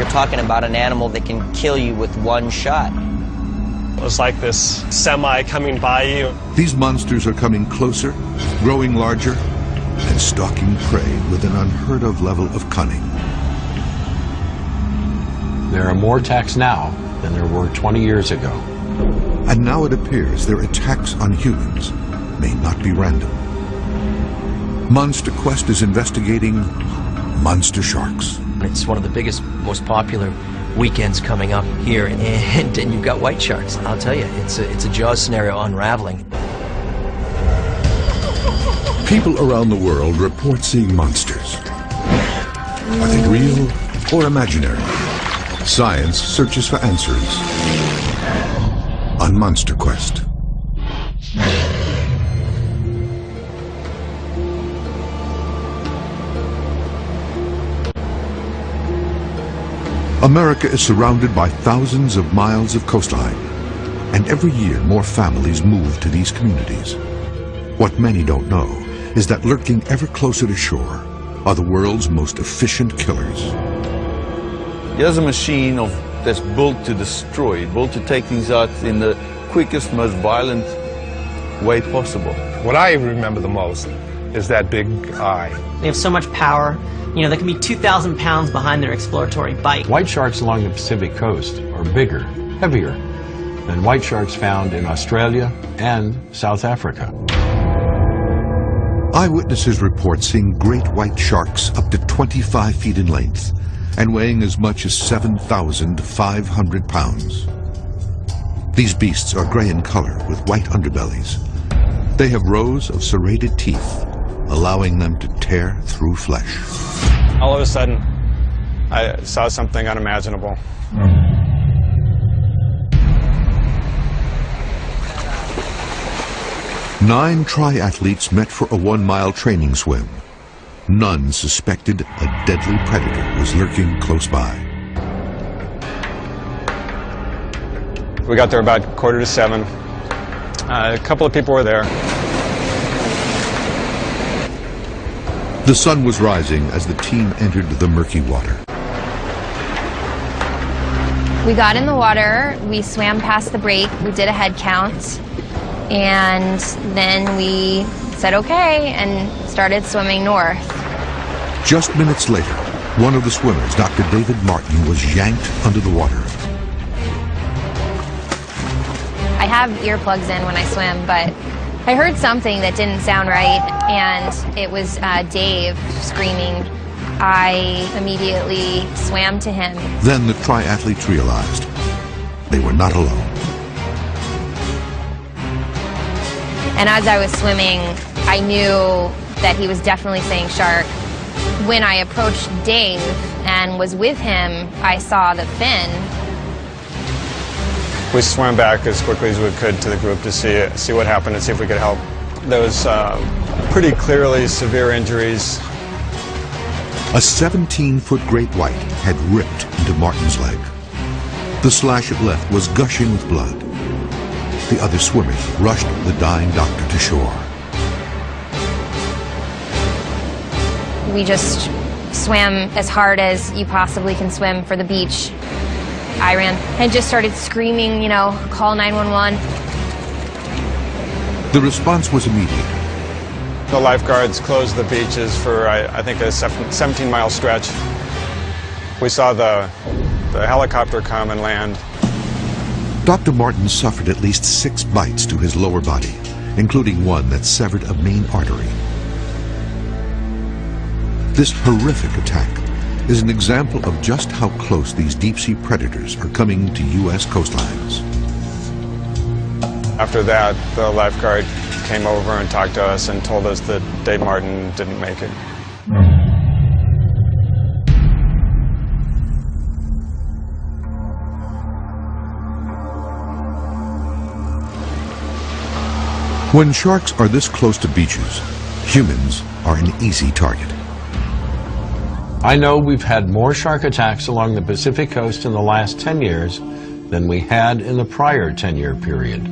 You're talking about an animal that can kill you with one shot. It was like this semi coming by you. These monsters are coming closer, growing larger, and stalking prey with an unheard of level of cunning. There are more attacks now than there were 20 years ago. And now it appears their attacks on humans may not be random. Monster Quest is investigating monster sharks. It's one of the biggest, most popular weekends coming up here, and you've got white sharks. I'll tell you, it's a Jaws scenario unraveling. People around the world report seeing monsters. Are they real or imaginary? Science searches for answers on Monster Quest. America is surrounded by thousands of miles of coastline, and every year more families move to these communities. What many don't know is that lurking ever closer to shore are the world's most efficient killers. There's a machine that's built to destroy, built to take things out in the quickest, most violent way possible. What I remember the most is that big eye. They have so much power. You know, they can be 2,000 pounds behind their exploratory bite. White sharks along the Pacific coast are bigger, heavier than white sharks found in Australia and South Africa. Eyewitnesses report seeing great white sharks up to 25 feet in length and weighing as much as 7,500 pounds. These beasts are gray in color with white underbellies. They have rows of serrated teeth, allowing them to tear through flesh. All of a sudden, I saw something unimaginable. 9 triathletes met for a 1-mile training swim. None suspected a deadly predator was lurking close by. We got there about 6:45. A couple of people were there. The sun was rising as the team entered the murky water. We got in the water, we swam past the break, we did a head count, and then we said okay and started swimming north. Just minutes later, one of the swimmers, Dr. David Martin, was yanked under the water. I have earplugs in when I swim, but I heard something that didn't sound right, and it was Dave screaming. I immediately swam to him. Then the triathletes realized they were not alone. And as I was swimming, I knew that he was definitely saying shark. When I approached Dave and was with him, I saw the fin. We swam back as quickly as we could to the group to see what happened and see if we could help. There was pretty clearly severe injuries. A 17-foot great white had ripped into Martin's leg. The slash it left was gushing with blood. The other swimmers rushed the dying doctor to shore. We just swam as hard as you possibly can swim for the beach. I ran and just started screaming, you know, call 911. The response was immediate. The lifeguards closed the beaches for, I think, a 17-mile stretch. We saw the helicopter come and land. Dr. Martin suffered at least 6 bites to his lower body, including one that severed a main artery. This horrific attack is an example of just how close these deep-sea predators are coming to U.S. coastlines. After that, the lifeguard came over and talked to us and told us that Dave Martin didn't make it. When sharks are this close to beaches, humans are an easy target. I know we've had more shark attacks along the Pacific coast in the last 10 years than we had in the prior 10-year period.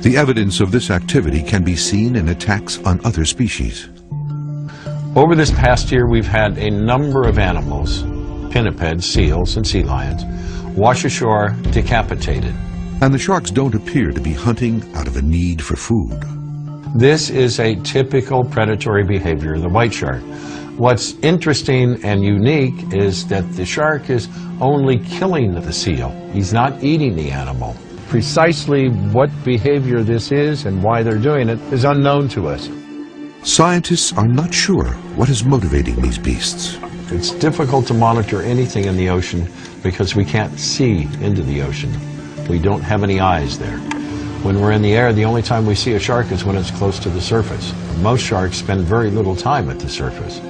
The evidence of this activity can be seen in attacks on other species. Over this past year, we've had a number of animals, pinnipeds, seals, and sea lions, wash ashore decapitated. And the sharks don't appear to be hunting out of a need for food. This is a typical predatory behavior of the white shark. What's interesting and unique is that the shark is only killing the seal. He's not eating the animal. Precisely what behavior this is and why they're doing it is unknown to us. Scientists are not sure what is motivating these beasts. It's difficult to monitor anything in the ocean because we can't see into the ocean. We don't have any eyes there. When we're in the air, the only time we see a shark is when it's close to the surface. Most sharks spend very little time at the surface.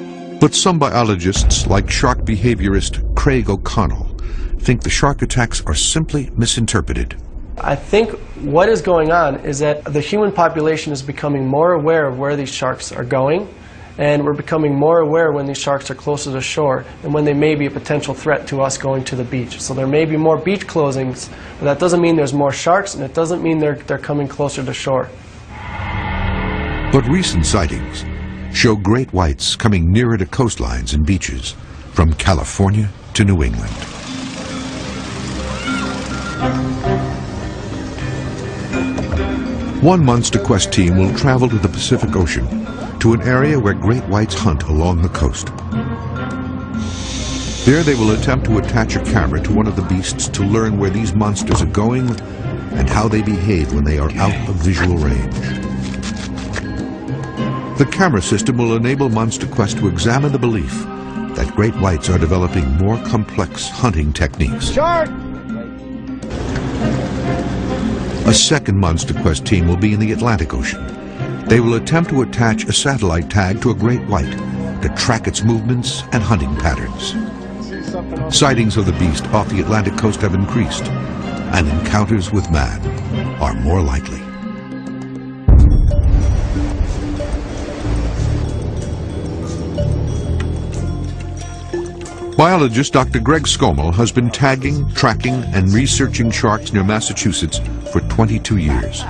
But some biologists, like shark behaviorist Craig O'Connell, think the shark attacks are simply misinterpreted. I think what is going on is that the human population is becoming more aware of where these sharks are going, and we're becoming more aware when these sharks are closer to shore and when they may be a potential threat to us going to the beach. So there may be more beach closings, but that doesn't mean there's more sharks, and it doesn't mean they're coming closer to shore. But recent sightings show great whites coming nearer to coastlines and beaches, from California to New England. One Monster Quest team will travel to the Pacific Ocean, to an area where great whites hunt along the coast. There they will attempt to attach a camera to one of the beasts to learn where these monsters are going and how they behave when they are out of visual range. The camera system will enable Monster Quest to examine the belief that great whites are developing more complex hunting techniques. Shark! A second Monster Quest team will be in the Atlantic Ocean. They will attempt to attach a satellite tag to a great white to track its movements and hunting patterns. Sightings of the beast off the Atlantic coast have increased, and encounters with man are more likely. Biologist Dr. Greg Scommel has been tagging, tracking, and researching sharks near Massachusetts for 22 years.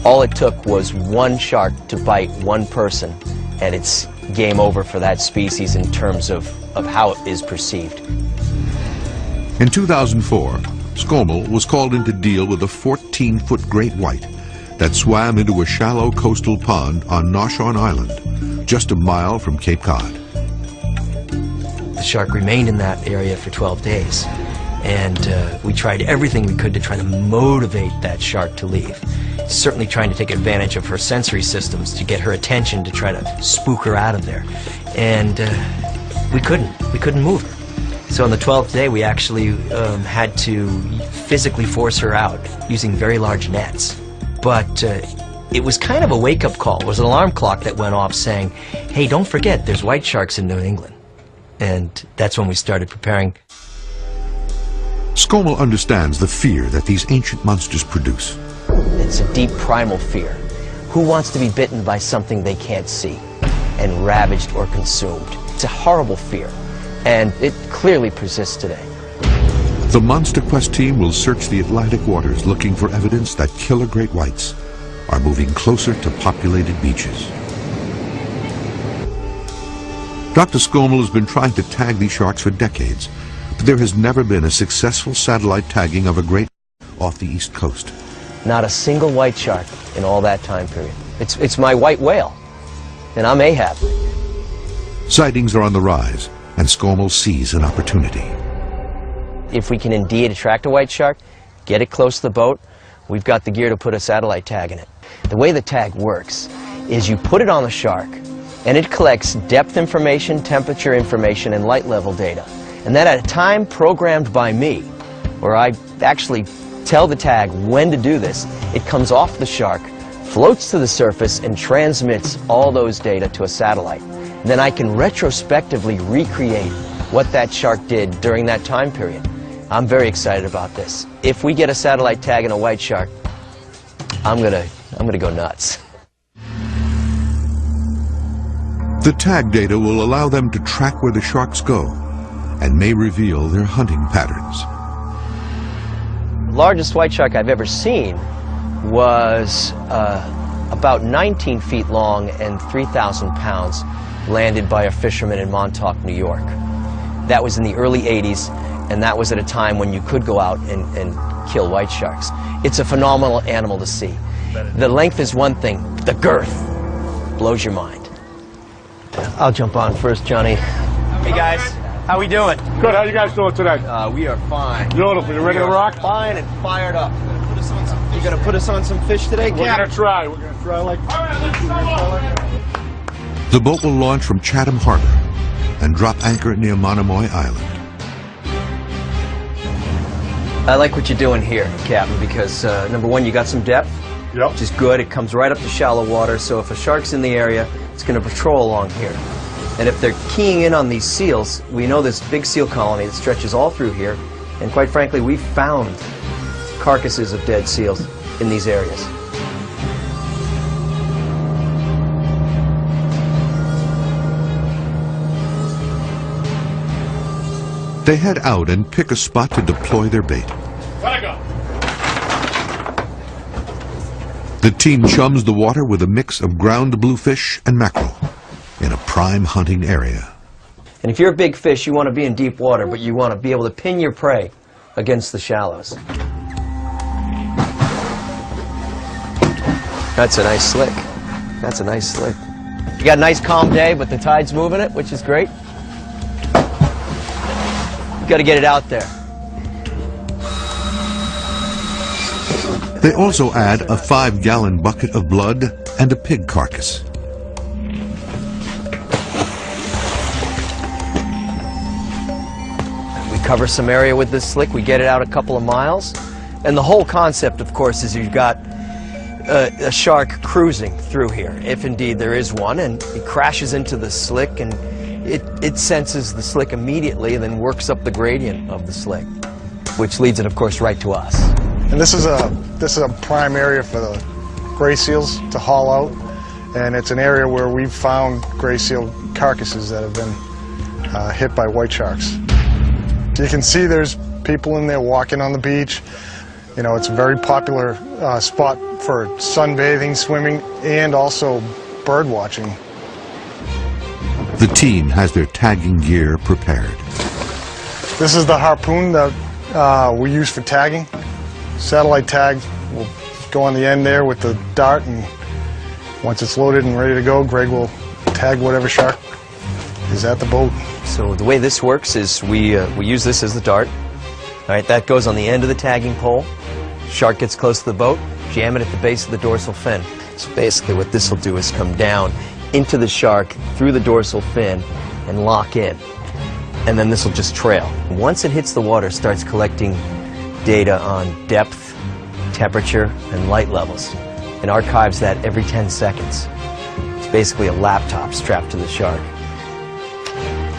All it took was one shark to bite one person, and it's game over for that species in terms of how it is perceived. In 2004, Scommel was called in to deal with a 14-foot great white that swam into a shallow coastal pond on Noshawn Island, just a mile from Cape Cod. The shark remained in that area for 12 days, and we tried everything we could to try to motivate that shark to leave. Certainly trying to take advantage of her sensory systems to get her attention to try to spook her out of there. And we couldn't move her. So on the 12th day, we actually had to physically force her out using very large nets. But it was kind of a wake-up call. It was an alarm clock that went off saying, hey, don't forget, there's white sharks in New England. And that's when we started preparing. Scommel understands the fear that these ancient monsters produce. It's a deep primal fear. Who wants to be bitten by something they can't see and ravaged or consumed? It's a horrible fear, and it clearly persists today. The Monster Quest team will search the Atlantic waters looking for evidence that killer great whites are moving closer to populated beaches. Dr. Scommel has been trying to tag these sharks for decades, but there has never been a successful satellite tagging of a great off the East Coast. Not a single white shark in all that time period. It's my white whale, and I'm Ahab. Sightings are on the rise, and Scommel sees an opportunity. If we can indeed attract a white shark, get it close to the boat, we've got the gear to put a satellite tag in it. The way the tag works is you put it on the shark, and it collects depth information, temperature information, and light level data. And then at a time programmed by me, where I actually tell the tag when to do this, it comes off the shark, floats to the surface, and transmits all those data to a satellite. And then I can retrospectively recreate what that shark did during that time period. I'm very excited about this. If we get a satellite tag and a white shark, I'm gonna go nuts. The tag data will allow them to track where the sharks go and may reveal their hunting patterns. The largest white shark I've ever seen was about 19 feet long and 3,000 pounds, landed by a fisherman in Montauk, New York. That was in the early 80s, and that was at a time when you could go out and kill white sharks. It's a phenomenal animal to see. The length is one thing, the girth blows your mind. I'll jump on first, Johnny. Hey guys, how we doing? Good, how you guys doing today? We are fine. Beautiful, you ready to rock? Fine and fired up. You gonna put us on some fish today, Cap? We're gonna try like... The boat will launch from Chatham Harbor and drop anchor near Monomoy Island. I like what you're doing here, Captain, because number one, you got some depth, which is good. It comes right up to shallow water, so if a shark's in the area, it's going to patrol along here. And if they're keying in on these seals, we know this big seal colony that stretches all through here, and quite frankly, we've found carcasses of dead seals in these areas. They head out and pick a spot to deploy their bait. Let it go. The team chums the water with a mix of ground bluefish and mackerel in a prime hunting area. And if you're a big fish, you want to be in deep water, but you want to be able to pin your prey against the shallows. That's a nice slick. That's a nice slick. You got a nice calm day, but the tide's moving it, which is great. You got to get it out there. They also add a 5-gallon bucket of blood and a pig carcass. We cover some area with this slick. We get it out a couple of miles. And the whole concept, of course, is you've got a shark cruising through here, if indeed there is one, and it crashes into the slick, and it senses the slick immediately and then works up the gradient of the slick, which leads it, of course, right to us. And this is a prime area for the gray seals to haul out, and it's an area where we've found gray seal carcasses that have been hit by white sharks. You can see there's people in there walking on the beach. You know, it's a very popular spot for sunbathing, swimming, and also bird watching. The team has their tagging gear prepared. This is the harpoon that we use for tagging. Satellite tag will go on the end there with the dart, and once it's loaded and ready to go, Greg will tag whatever shark is at the boat. So the way this works is we use this as the dart. All right, that goes on the end of the tagging pole. Shark gets close to the boat, jam it at the base of the dorsal fin. So basically what this will do is come down into the shark through the dorsal fin and lock in. And then this will just trail. Once it hits the water, it starts collecting data on depth, temperature, and light levels, and archives that every 10 seconds. It's basically a laptop strapped to the shark.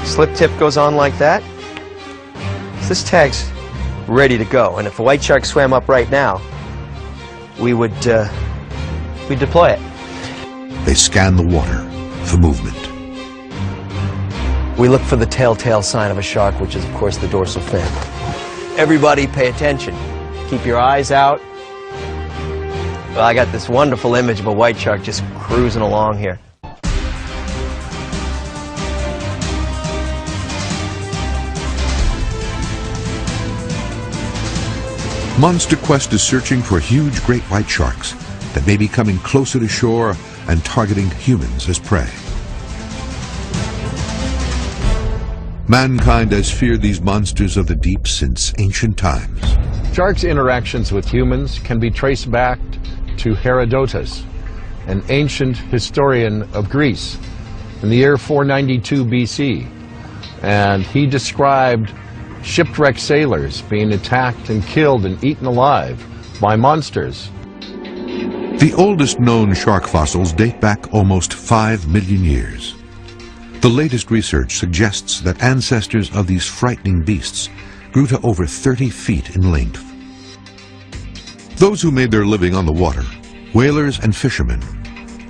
Slip tip goes on like that. So this tag's ready to go, and if a white shark swam up right now, we'd deploy it. They scan the water for movement. We look for the telltale sign of a shark, which is, of course, the dorsal fin. Everybody pay attention. Keep your eyes out. Well, I got this wonderful image of a white shark just cruising along here. Monster Quest is searching for huge great white sharks that may be coming closer to shore and targeting humans as prey. Mankind has feared these monsters of the deep since ancient times. Sharks' interactions with humans can be traced back to Herodotus, an ancient historian of Greece, in the year 492 BC. And he described shipwrecked sailors being attacked and killed and eaten alive by monsters. The oldest known shark fossils date back almost 5 million years. The latest research suggests that ancestors of these frightening beasts grew to over 30 feet in length. Those who made their living on the water, whalers and fishermen,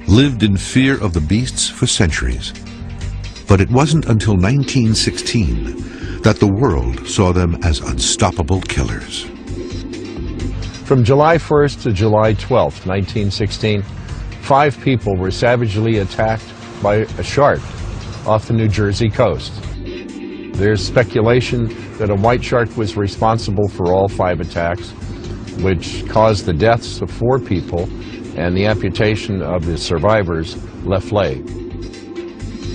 lived in fear of the beasts for centuries. But it wasn't until 1916 that the world saw them as unstoppable killers. From July 1st to July 12th, 1916, 5 people were savagely attacked by a shark off the New Jersey coast. There's speculation that a white shark was responsible for all 5 attacks, which caused the deaths of 4 people and the amputation of the survivors' left leg.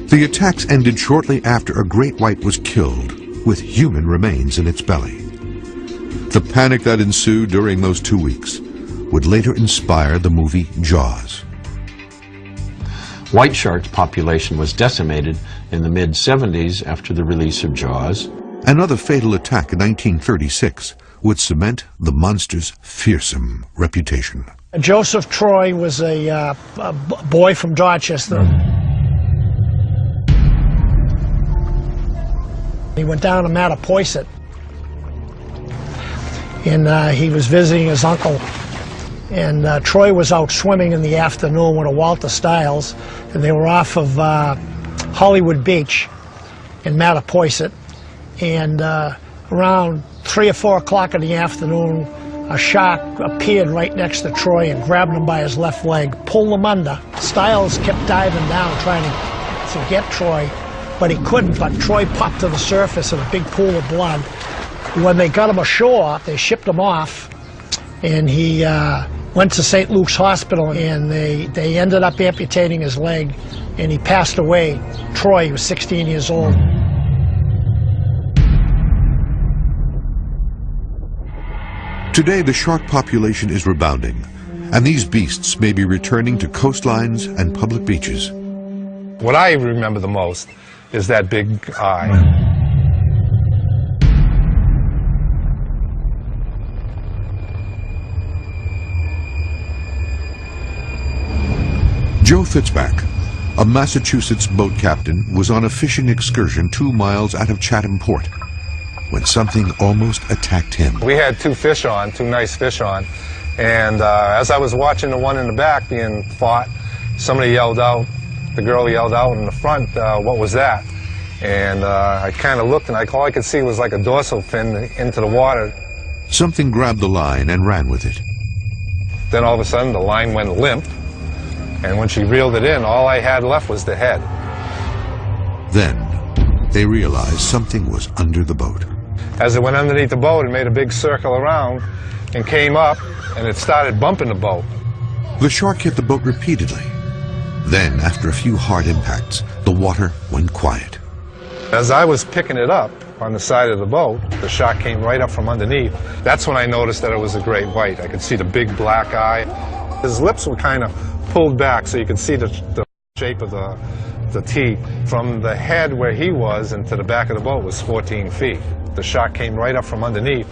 The attacks ended shortly after a great white was killed, with human remains in its belly. The panic that ensued during those 2 weeks would later inspire the movie Jaws. White shark's population was decimated in the mid-70s after the release of Jaws. Another fatal attack in 1936 would cement the monster's fearsome reputation. Joseph Troy was a boy from Dorchester. He went down to Mattapoisett, and he was visiting his uncle. And Troy was out swimming in the afternoon with a Walter Stiles, and they were off of Hollywood Beach in Mattapoisett. And around 3 or 4 o'clock in the afternoon, a shark appeared right next to Troy and grabbed him by his left leg, pulled him under. Stiles kept diving down trying to get Troy, but he couldn't. But Troy popped to the surface in a big pool of blood. When they got him ashore, they shipped him off, and he went to St. Luke's Hospital, and they ended up amputating his leg, and he passed away. Troy was 16 years old. Today, the shark population is rebounding, and these beasts may be returning to coastlines and public beaches. What I remember the most is that big eye. Joe Fitzpack, a Massachusetts boat captain, was on a fishing excursion 2 miles out of Chatham Port when something almost attacked him. We had 2 fish on, 2 nice fish on, and as I was watching the one in the back being fought, somebody yelled out, the girl yelled out in the front, what was that? And I kind of looked, and all I could see was like a dorsal fin into the water. Something grabbed the line and ran with it. Then all of a sudden the line went limp, and when she reeled it in, all I had left was the head. Then they realized something was under the boat. As it went underneath the boat, it made a big circle around and came up, and it started bumping the boat. The shark hit the boat repeatedly. Then, after a few hard impacts, the water went quiet. As I was picking it up on the side of the boat, the shark came right up from underneath. That's when I noticed that it was a great white. I could see the big black eye. His lips were kind of pulled back, so you could see the shape of the teeth. From the head where he was and to the back of the boat was 14 feet. The shark came right up from underneath,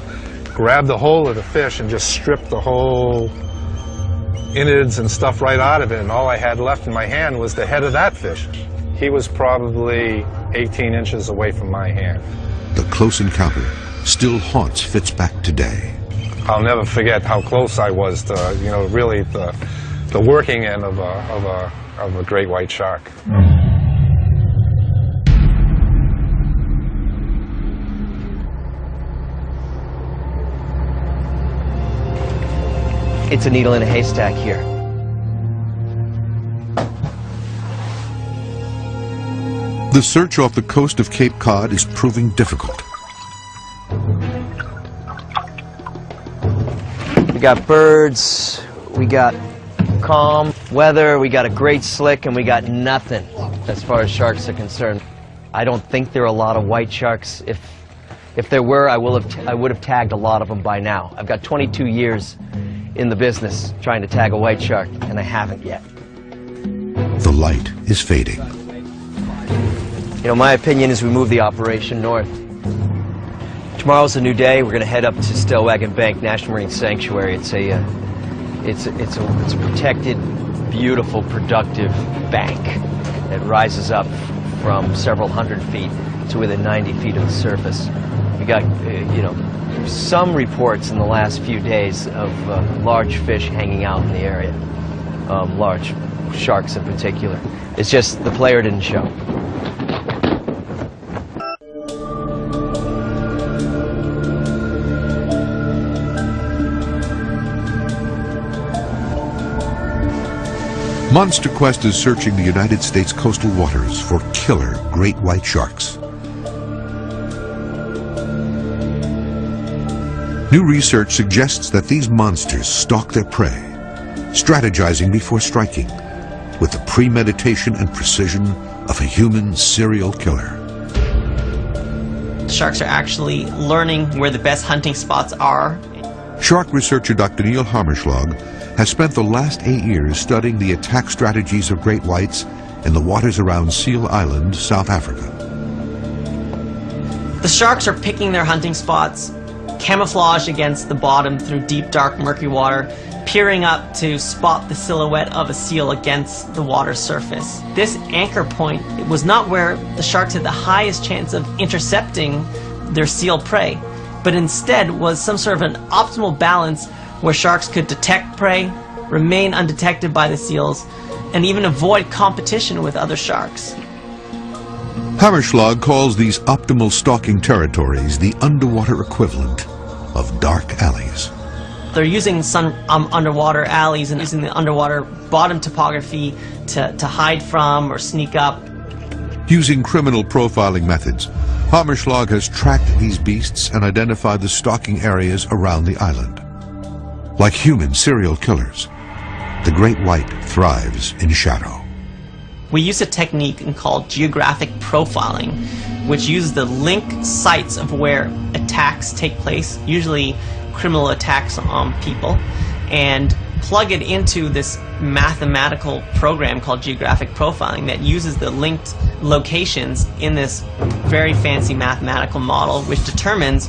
grabbed the whole of the fish and just stripped the whole innards and stuff right out of it, and all I had left in my hand was the head of that fish. He was probably 18 inches away from my hand. The close encounter still haunts Fitzpack today. I'll never forget how close I was to, really the working end of a great white shark. It's a needle in a haystack here. The search off the coast of Cape Cod is proving difficult. We got birds, we got calm weather, we got a great slick, and we got nothing as far as sharks are concerned. I don't think there are a lot of white sharks. If there were, I would have tagged a lot of them by now. I've got 22 years in the business trying to tag a white shark, and I haven't yet. The light is fading. My opinion is we move the operation north. Tomorrow's a new day. We're going to head up to Stellwagen Bank National Marine Sanctuary. It's a protected, beautiful, productive bank that rises up from several hundred feet to within 90 feet of the surface. We got, some reports in the last few days of large fish hanging out in the area, large sharks in particular. It's just the player didn't show. Monster Quest is searching the United States coastal waters for killer great white sharks. New research suggests that these monsters stalk their prey, strategizing before striking, with the premeditation and precision of a human serial killer. Sharks are actually learning where the best hunting spots are. Shark researcher Dr. Neil Hammerschlag has spent the last 8 years studying the attack strategies of great whites in the waters around Seal Island, South Africa. The sharks are picking their hunting spots, camouflage against the bottom through deep, dark, murky water, peering up to spot the silhouette of a seal against the water surface. This anchor point was not where the sharks had the highest chance of intercepting their seal prey, but instead was some sort of an optimal balance where sharks could detect prey, remain undetected by the seals, and even avoid competition with other sharks. Hammerschlag calls these optimal stalking territories the underwater equivalent of dark alleys. They're using some underwater alleys and using the underwater bottom topography to hide from or sneak up. Using criminal profiling methods, Hammerschlag has tracked these beasts and identified the stalking areas around the island. Like human serial killers, the great white thrives in shadow. We use a technique called geographic profiling, which uses the link sites of where attacks take place, usually criminal attacks on people, and plug it into this mathematical program called geographic profiling that uses the linked locations in this very fancy mathematical model, which determines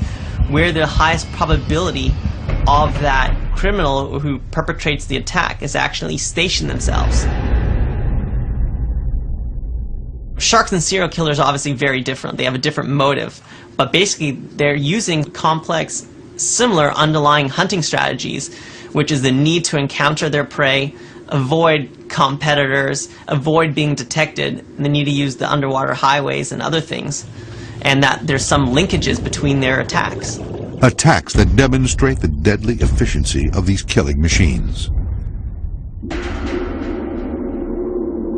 where the highest probability of that criminal who perpetrates the attack is actually stationed themselves. Sharks and serial killers are obviously very different. They have a different motive, but basically they're using complex, similar underlying hunting strategies, which is the need to encounter their prey, avoid competitors, avoid being detected, and the need to use the underwater highways and other things, and that there's some linkages between their attacks. Attacks that demonstrate the deadly efficiency of these killing machines.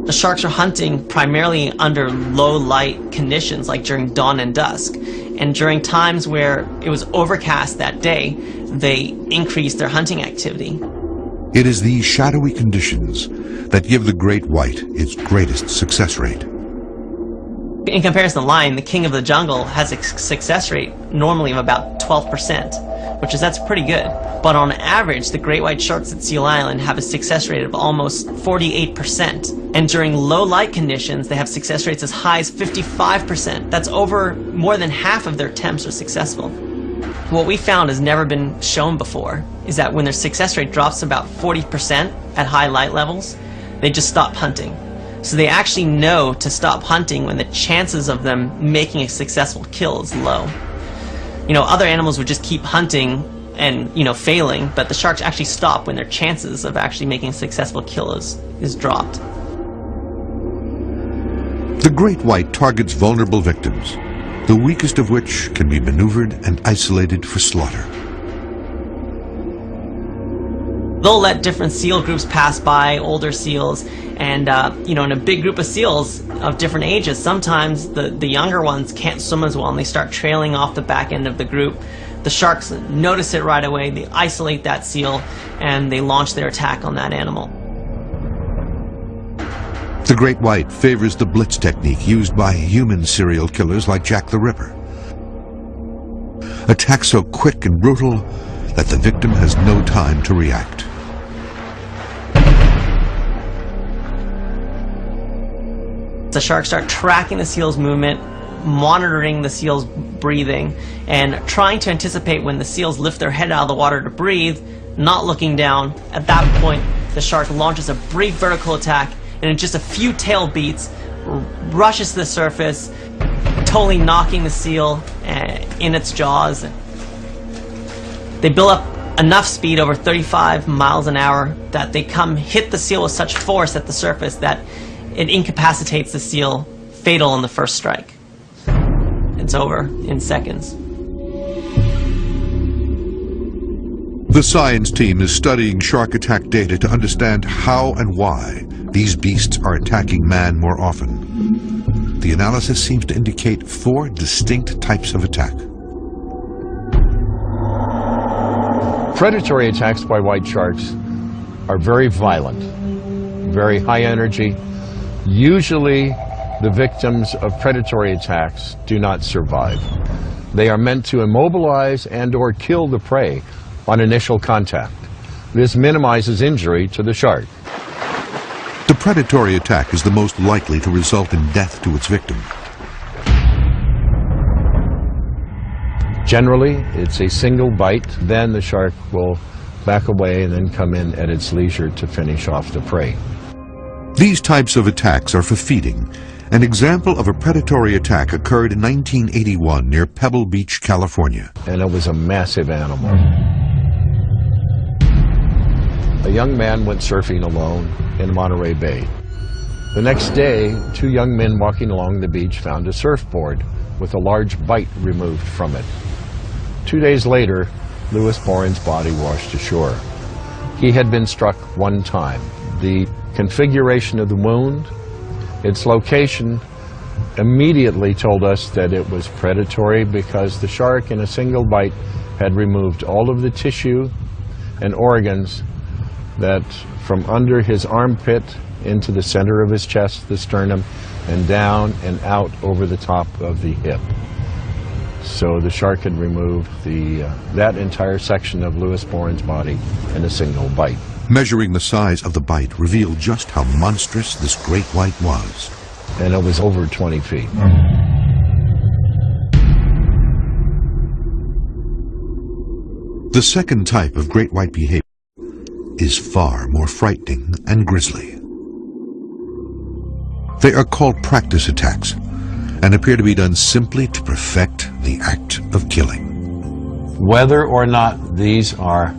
The sharks are hunting primarily under low light conditions, like during dawn and dusk. And during times where it was overcast that day, they increase their hunting activity. It is these shadowy conditions that give the great white its greatest success rate. In comparison to lion, the king of the jungle has a success rate normally of about 12%, that's pretty good. But on average, the great white sharks at Seal Island have a success rate of almost 48%. And during low light conditions, they have success rates as high as 55%. That's over more than half of their attempts are successful. What we found has never been shown before is that when their success rate drops to about 40% at high light levels, they just stop hunting. So they actually know to stop hunting when the chances of them making a successful kill is low. Other animals would just keep hunting and, failing, but the sharks actually stop when their chances of actually making a successful kill is dropped. The great white targets vulnerable victims, the weakest of which can be maneuvered and isolated for slaughter. They'll let different seal groups pass by, older seals, and in a big group of seals of different ages, sometimes the younger ones can't swim as well and they start trailing off the back end of the group. The sharks notice it right away, they isolate that seal, and they launch their attack on that animal. The great white favors the blitz technique used by human serial killers like Jack the Ripper. Attacks so quick and brutal that the victim has no time to react. The sharks start tracking the seal's movement, monitoring the seal's breathing, and trying to anticipate when the seals lift their head out of the water to breathe, not looking down. At that point, the shark launches a brief vertical attack, and in just a few tail beats, rushes to the surface, totally knocking the seal in its jaws. They build up enough speed, over 35 miles an hour, that they hit the seal with such force at the surface that it incapacitates the seal, fatal in the first strike. It's over in seconds. The science team is studying shark attack data to understand how and why these beasts are attacking man more often. The analysis seems to indicate 4 distinct types of attack. Predatory attacks by white sharks are very violent, very high energy. Usually the victims of predatory attacks do not survive. They are meant to immobilize and or kill the prey on initial contact. This minimizes injury to the shark. The predatory attack is the most likely to result in death to its victim. Generally, it's a single bite, then the shark will back away and then come in at its leisure to finish off the prey. These types of attacks are for feeding. An example of a predatory attack occurred in 1981 near Pebble Beach, California. And it was a massive animal. A young man went surfing alone in Monterey Bay. The next day, two young men walking along the beach found a surfboard with a large bite removed from it. 2 days later, Lewis Boren's body washed ashore. He had been struck one time. The configuration of the wound, its location, immediately told us that it was predatory because the shark in a single bite had removed all of the tissue and organs that from under his armpit into the center of his chest, the sternum, and down and out over the top of the hip. So the shark had removed that entire section of Lewis Boren's body in a single bite. Measuring the size of the bite revealed just how monstrous this great white was. And it was over 20 feet. The second type of great white behavior is far more frightening and grisly. They are called practice attacks and appear to be done simply to perfect the act of killing. Whether or not these are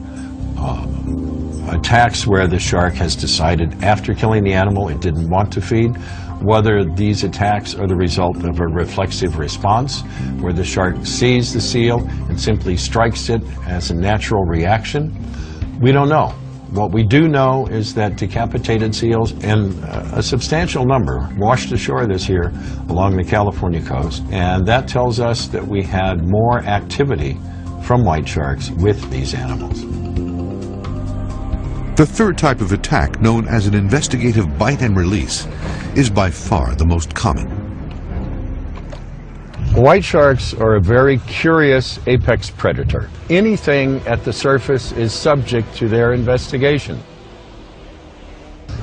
attacks where the shark has decided after killing the animal it didn't want to feed, whether these attacks are the result of a reflexive response where the shark sees the seal and simply strikes it as a natural reaction, we don't know. What we do know is that decapitated seals, and a substantial number, washed ashore this year along the California coast, and that tells us that we had more activity from white sharks with these animals. The third type of attack, known as an investigative bite and release, is by far the most common. White sharks are a very curious apex predator. Anything at the surface is subject to their investigation.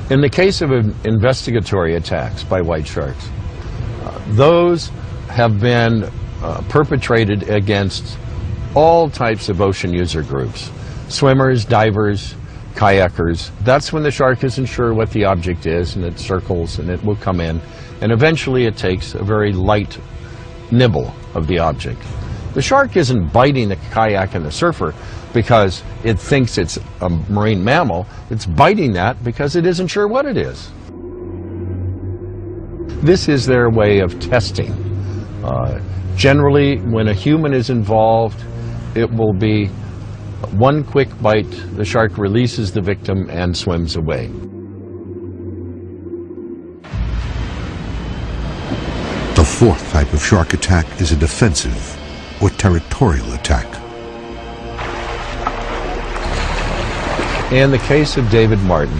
In the case of investigatory attacks by white sharks, those have been perpetrated against all types of ocean user groups. Swimmers, divers, kayakers. That's when the shark isn't sure what the object is, and it circles and it will come in, and eventually it takes a very light nibble of the object. The shark isn't biting the kayak and the surfer because it thinks it's a marine mammal. It's biting that because it isn't sure what it is. This is their way of testing. Generally, when a human is involved, it will be one quick bite, the shark releases the victim and swims away. The fourth type of shark attack is a defensive or territorial attack. In the case of David Martin,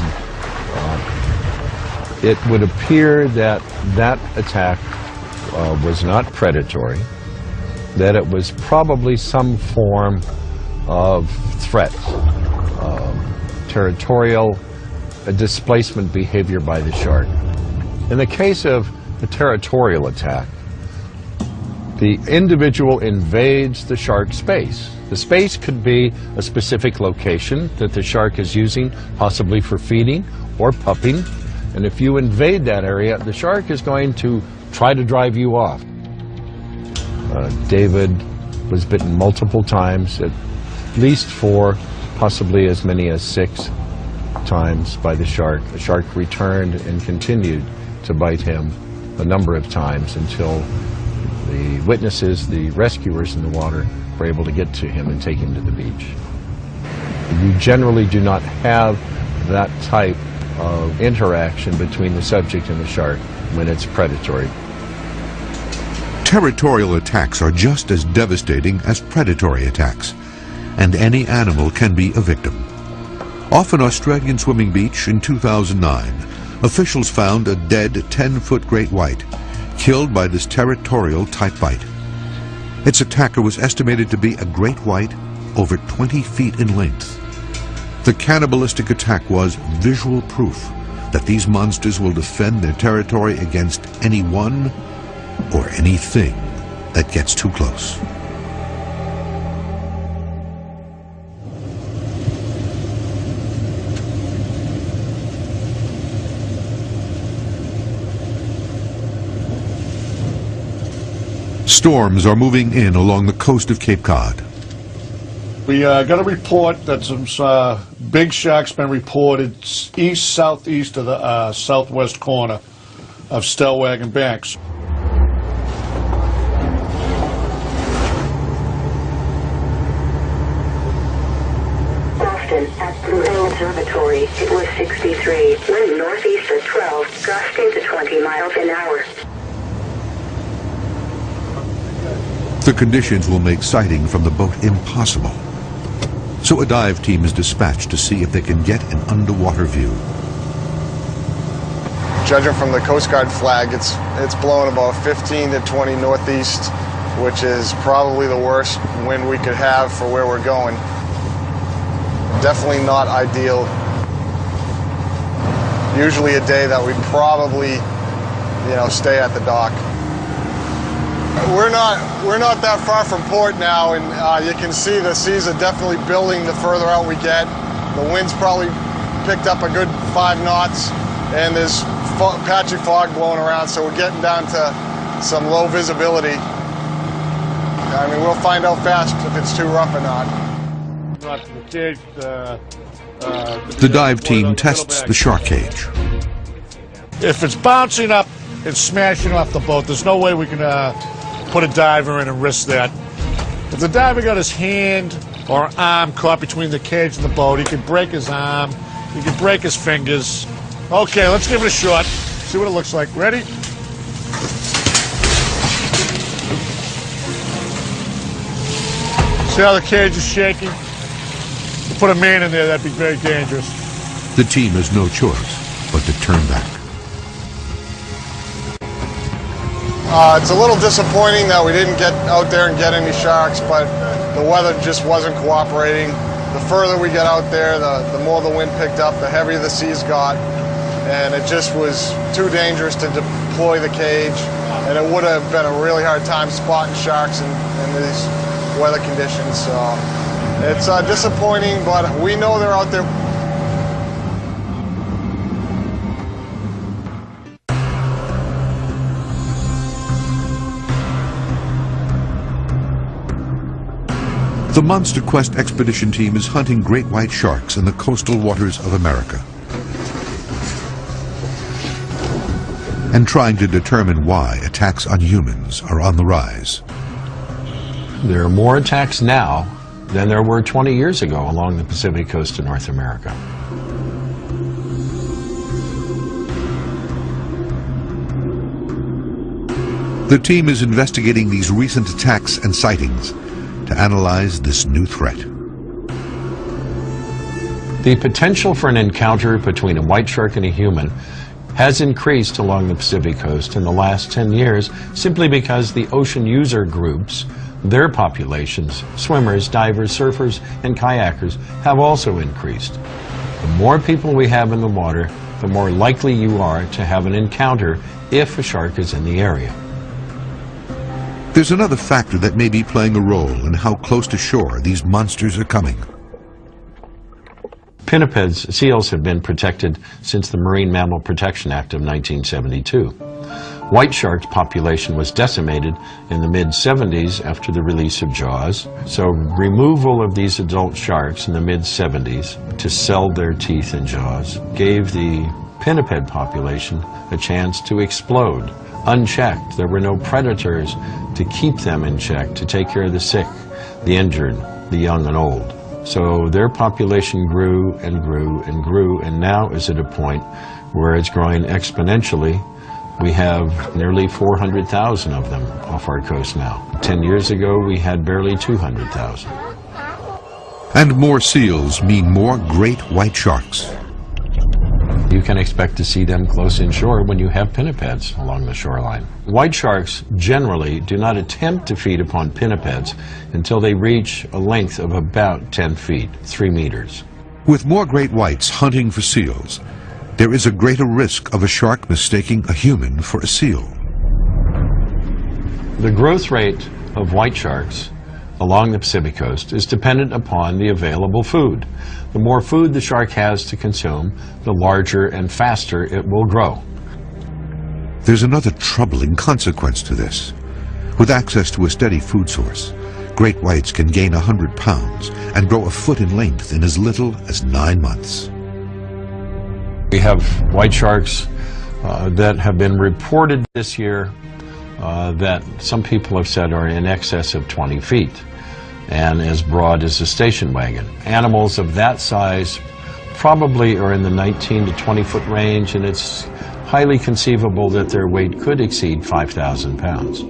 it would appear that that attack was not predatory, that it was probably some form of threat, territorial displacement behavior by the shark. In the case of a territorial attack, the individual invades the shark space. The space could be a specific location that the shark is using, possibly for feeding or pupping. And if you invade that area, the shark is going to try to drive you off. David was bitten multiple times, at least 4, possibly as many as 6 times by the shark. The shark returned and continued to bite him a number of times until the witnesses, the rescuers in the water, were able to get to him and take him to the beach. You generally do not have that type of interaction between the subject and the shark when it's predatory. Territorial attacks are just as devastating as predatory attacks, and any animal can be a victim. Off an Australian swimming beach in 2009, officials found a dead 10-foot great white, killed by this territorial type bite. Its attacker was estimated to be a great white over 20 feet in length. The cannibalistic attack was visual proof that these monsters will defend their territory against anyone or anything that gets too close. Storms are moving in along the coast of Cape Cod. We got a report that some big sharks been reported east-southeast of the southwest corner of Stellwagen Banks. Boston, at Blue Hill Observatory, it was 63. Wind northeast at 12, gusting to 20 miles an hour. The conditions will make sighting from the boat impossible. So a dive team is dispatched to see if they can get an underwater view. Judging from the Coast Guard flag, it's blowing about 15 to 20 northeast, which is probably the worst wind we could have for where we're going. Definitely not ideal. Usually a day that we'd probably, stay at the dock. We're not that far from port now, and you can see the seas are definitely building the further out we get. The wind's probably picked up a good 5 knots, and there's patchy fog blowing around, so we're getting down to some low visibility. I mean, we'll find out fast if it's too rough or not. The dive team tests the shark cage. If it's bouncing up and smashing off the boat, there's no way we can put a diver in and risk that. If the diver got his hand or arm caught between the cage and the boat, he could break his arm, he could break his fingers. Okay, let's give it a shot, see what it looks like. Ready? See how the cage is shaking? Put a man in there, that'd be very dangerous. The team has no choice but to turn back. It's a little disappointing that we didn't get out there and get any sharks, but the weather just wasn't cooperating. The further we get out there, the more the wind picked up, the heavier the seas got, and it just was too dangerous to deploy the cage, and it would have been a really hard time spotting sharks in these weather conditions. So it's disappointing, but we know they're out there. The Monster Quest expedition team is hunting great white sharks in the coastal waters of America and trying to determine why attacks on humans are on the rise. There are more attacks now than there were 20 years ago along the Pacific coast of North America. The team is investigating these recent attacks and sightings to analyze this new threat. The potential for an encounter between a white shark and a human has increased along the Pacific coast in the last 10 years simply because the ocean user groups, their populations, swimmers, divers, surfers, and kayakers, have also increased. The more people we have in the water, the more likely you are to have an encounter if a shark is in the area. There's another factor that may be playing a role in how close to shore these monsters are coming. Pinnipeds, seals, have been protected since the Marine Mammal Protection Act of 1972. White shark's population was decimated in the mid-70s after the release of Jaws, so removal of these adult sharks in the mid-70s to sell their teeth in Jaws gave the pinniped population a chance to explode. Unchecked, there were no predators to keep them in check, to take care of the sick, the injured, the young and old. So their population grew and grew and grew, and now is at a point where it's growing exponentially. We have nearly 400,000 of them off our coast now. 10 years ago, we had barely 200,000. And more seals mean more great white sharks. You can expect to see them close inshore when you have pinnipeds along the shoreline. White sharks generally do not attempt to feed upon pinnipeds until they reach a length of about 10 feet, 3 meters. With more great whites hunting for seals, there is a greater risk of a shark mistaking a human for a seal. The growth rate of white sharks along the Pacific coast is dependent upon the available food. The more food the shark has to consume, the larger and faster it will grow. There's another troubling consequence to this. With access to a steady food source, great whites can gain 100 pounds and grow a foot in length in as little as 9 months. We have white sharks that have been reported this year that some people have said are in excess of 20 feet and as broad as a station wagon. Animals of that size probably are in the 19 to 20 foot range, and it's highly conceivable that their weight could exceed 5,000 pounds.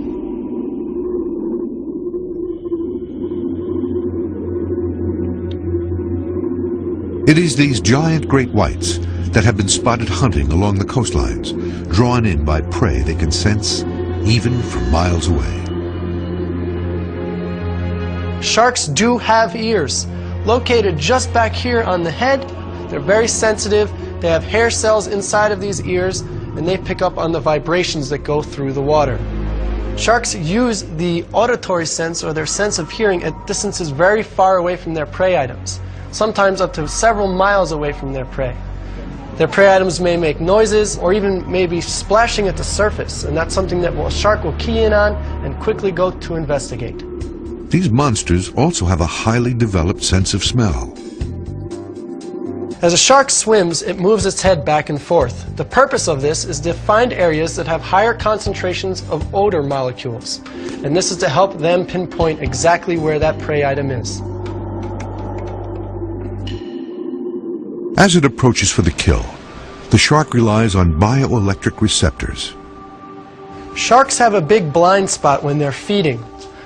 It is these giant great whites that have been spotted hunting along the coastlines, drawn in by prey they can sense even from miles away. Sharks do have ears. Located just back here on the head, they're very sensitive. They have hair cells inside of these ears, and they pick up on the vibrations that go through the water. Sharks use the auditory sense, or their sense of hearing, at distances very far away from their prey items, sometimes up to several miles away from their prey. Their prey items may make noises or even may be splashing at the surface, and that's something that a shark will key in on and quickly go to investigate. These monsters also have a highly developed sense of smell. As a shark swims, it moves its head back and forth. The purpose of this is to find areas that have higher concentrations of odor molecules, and this is to help them pinpoint exactly where that prey item is. As it approaches for the kill, the shark relies on bioelectric receptors. Sharks have a big blind spot when they're feeding.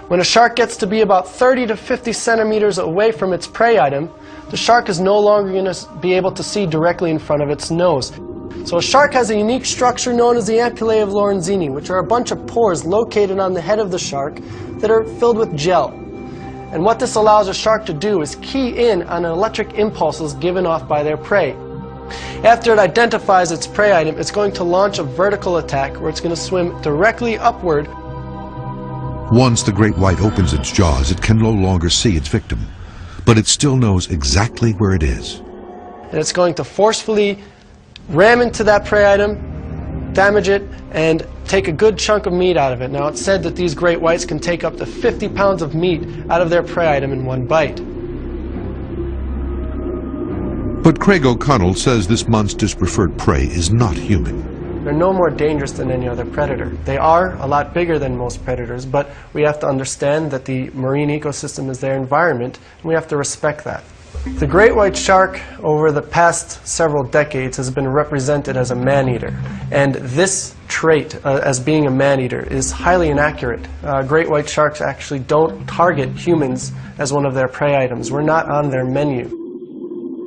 When a shark gets to be about 30 to 50 centimeters away from its prey item, the shark is no longer going to be able to see directly in front of its nose. So a shark has a unique structure known as the ampullae of Lorenzini, which are a bunch of pores located on the head of the shark that are filled with gel. And what this allows a shark to do is key in on electric impulses given off by their prey. After it identifies its prey item, it's going to launch a vertical attack where it's going to swim directly upward. Once the great white opens its jaws, it can no longer see its victim, but it still knows exactly where it is. And it's going to forcefully ram into that prey item, damage it, and take a good chunk of meat out of it. Now, it's said that these great whites can take up to 50 pounds of meat out of their prey item in one bite. But Craig O'Connell says this monster's preferred prey is not human. They're no more dangerous than any other predator. They are a lot bigger than most predators, but we have to understand that the marine ecosystem is their environment, and we have to respect that. The great white shark over the past several decades has been represented as a man-eater, and this trait as being a man-eater is highly inaccurate. Great white sharks actually don't target humans as one of their prey items. We're not on their menu.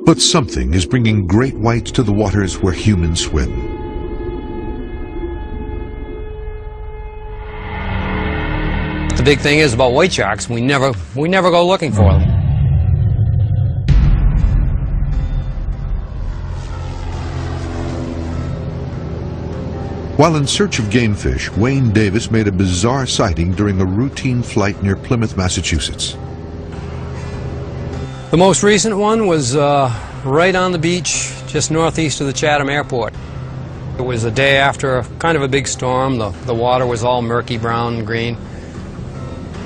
But something is bringing great whites to the waters where humans swim. The big thing is about white sharks, we never go looking for them. While in search of game fish, Wayne Davis made a bizarre sighting during a routine flight near Plymouth, Massachusetts. The most recent one was right on the beach, just northeast of the Chatham Airport. It was a day after kind of a big storm. The water was all murky brown and green.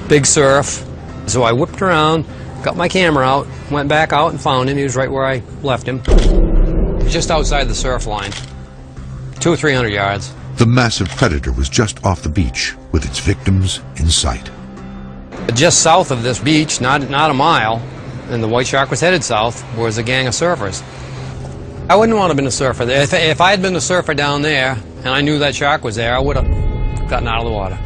Big surf. So I whipped around, got my camera out, went back out and found him. He was right where I left him. Just outside the surf line. 200 or 300 yards. The massive predator was just off the beach with its victims in sight. Just south of this beach, not a mile, and the white shark was headed south, was a gang of surfers. I wouldn't want to have been a surfer there. If I had been a surfer down there and I knew that shark was there, I would have gotten out of the water.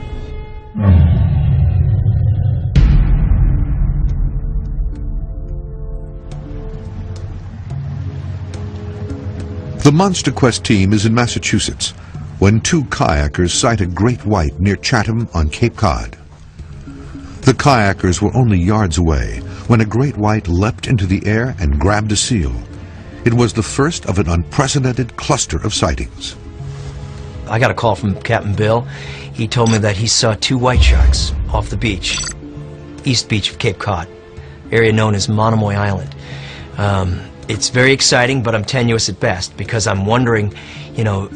The Monster Quest team is in Massachusetts when two kayakers sight a great white near Chatham on Cape Cod. The kayakers were only yards away when a great white leapt into the air and grabbed a seal. It was the first of an unprecedented cluster of sightings. I got a call from Captain Bill. He told me that he saw two white sharks off the beach, east beach of Cape Cod, area known as Monomoy Island. It's very exciting, but I'm tenuous at best because I'm wondering, you know,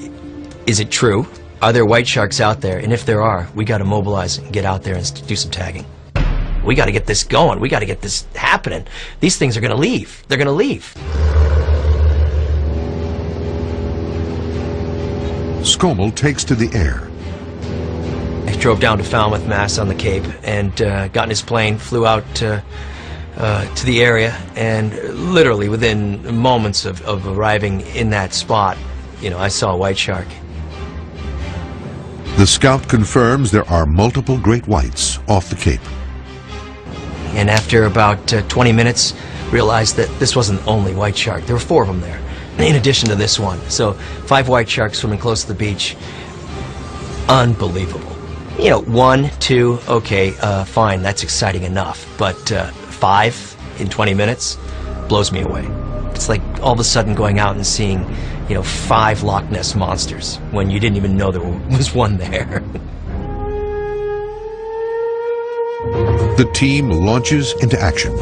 is it true? Are there white sharks out there? And if there are, we got to mobilize and get out there and do some tagging. We got to get this going. We got to get this happening. These things are going to leave. They're going to leave. Scommel takes to the air. He drove down to Falmouth, Mass on the Cape and got in his plane, flew out to the area, and literally within moments of arriving in that spot, you know, I saw a white shark. The scout confirms there are multiple great whites off the Cape. And after about 20 minutes, realized that this wasn't the only white shark. There were 4 of them there, in addition to this one. So 5 white sharks swimming close to the beach. Unbelievable. You know, 1, 2, okay, fine, that's exciting enough. But 5 in 20 minutes blows me away. It's like all of a sudden going out and seeing, you know, 5 Loch Ness monsters when you didn't even know there was one there. The team launches into action.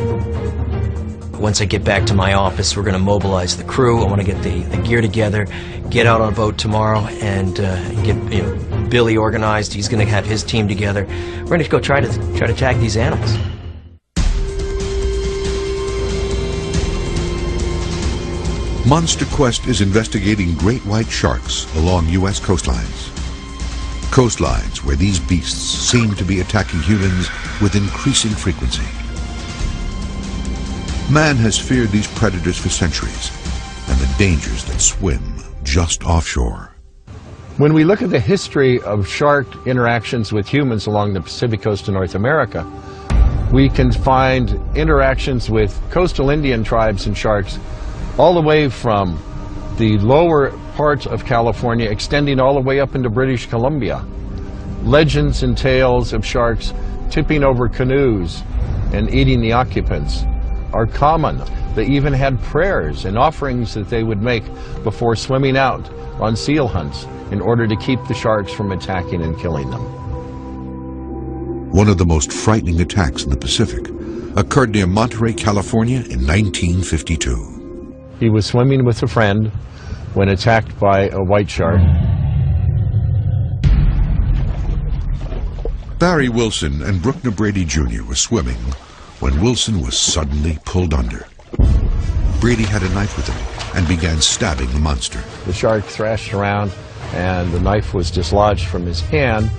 Once I get back to my office, we're going to mobilize the crew. I want to get the gear together, get out on a boat tomorrow, and get Billy organized. He's going to have his team together. We're going to go try to tag these animals. Monster Quest is investigating great white sharks along U.S. coastlines. Coastlines where these beasts seem to be attacking humans with increasing frequency. Man has feared these predators for centuries and the dangers that swim just offshore. When we look at the history of shark interactions with humans along the Pacific coast of North America, we can find interactions with coastal Indian tribes and sharks all the way from the lower parts of California extending all the way up into British Columbia. Legends and tales of sharks tipping over canoes and eating the occupants are common. They even had prayers and offerings that they would make before swimming out on seal hunts in order to keep the sharks from attacking and killing them. One of the most frightening attacks in the Pacific occurred near Monterey, California in 1952. He was swimming with a friend when attacked by a white shark. Barry Wilson and Brookner Brady Jr. were swimming when Wilson was suddenly pulled under. Brady had a knife with him and began stabbing the monster. The shark thrashed around and the knife was dislodged from his hand,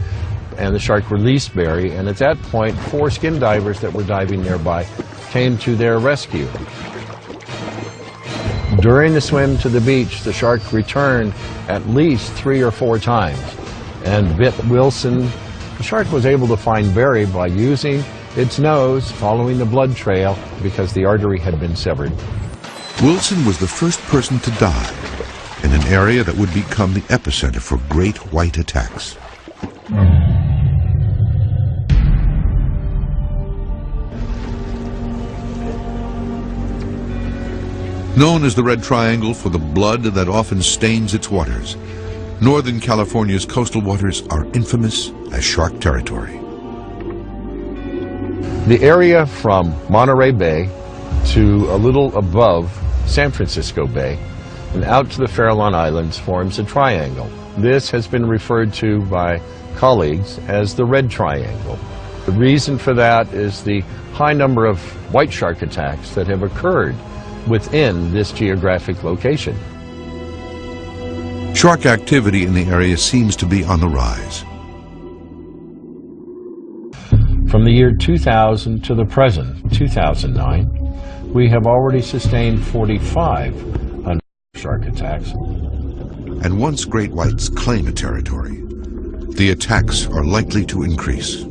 and the shark released Barry, and at that point 4 skin divers that were diving nearby came to their rescue. During the swim to the beach, the shark returned at least 3 or 4 times and bit Wilson. The shark was able to find Barry by using its nose, following the blood trail because the artery had been severed. Wilson was the first person to die in an area that would become the epicenter for great white attacks. Known as the Red Triangle for the blood that often stains its waters, Northern California's coastal waters are infamous as shark territory. The area from Monterey Bay to a little above San Francisco Bay and out to the Farallon Islands forms a triangle. This has been referred to by colleagues as the Red Triangle. The reason for that is the high number of white shark attacks that have occurred within this geographic location. Shark activity in the area seems to be on the rise. From the year 2000 to the present, 2009, we have already sustained 45 shark attacks. And once great whites claim a territory, the attacks are likely to increase.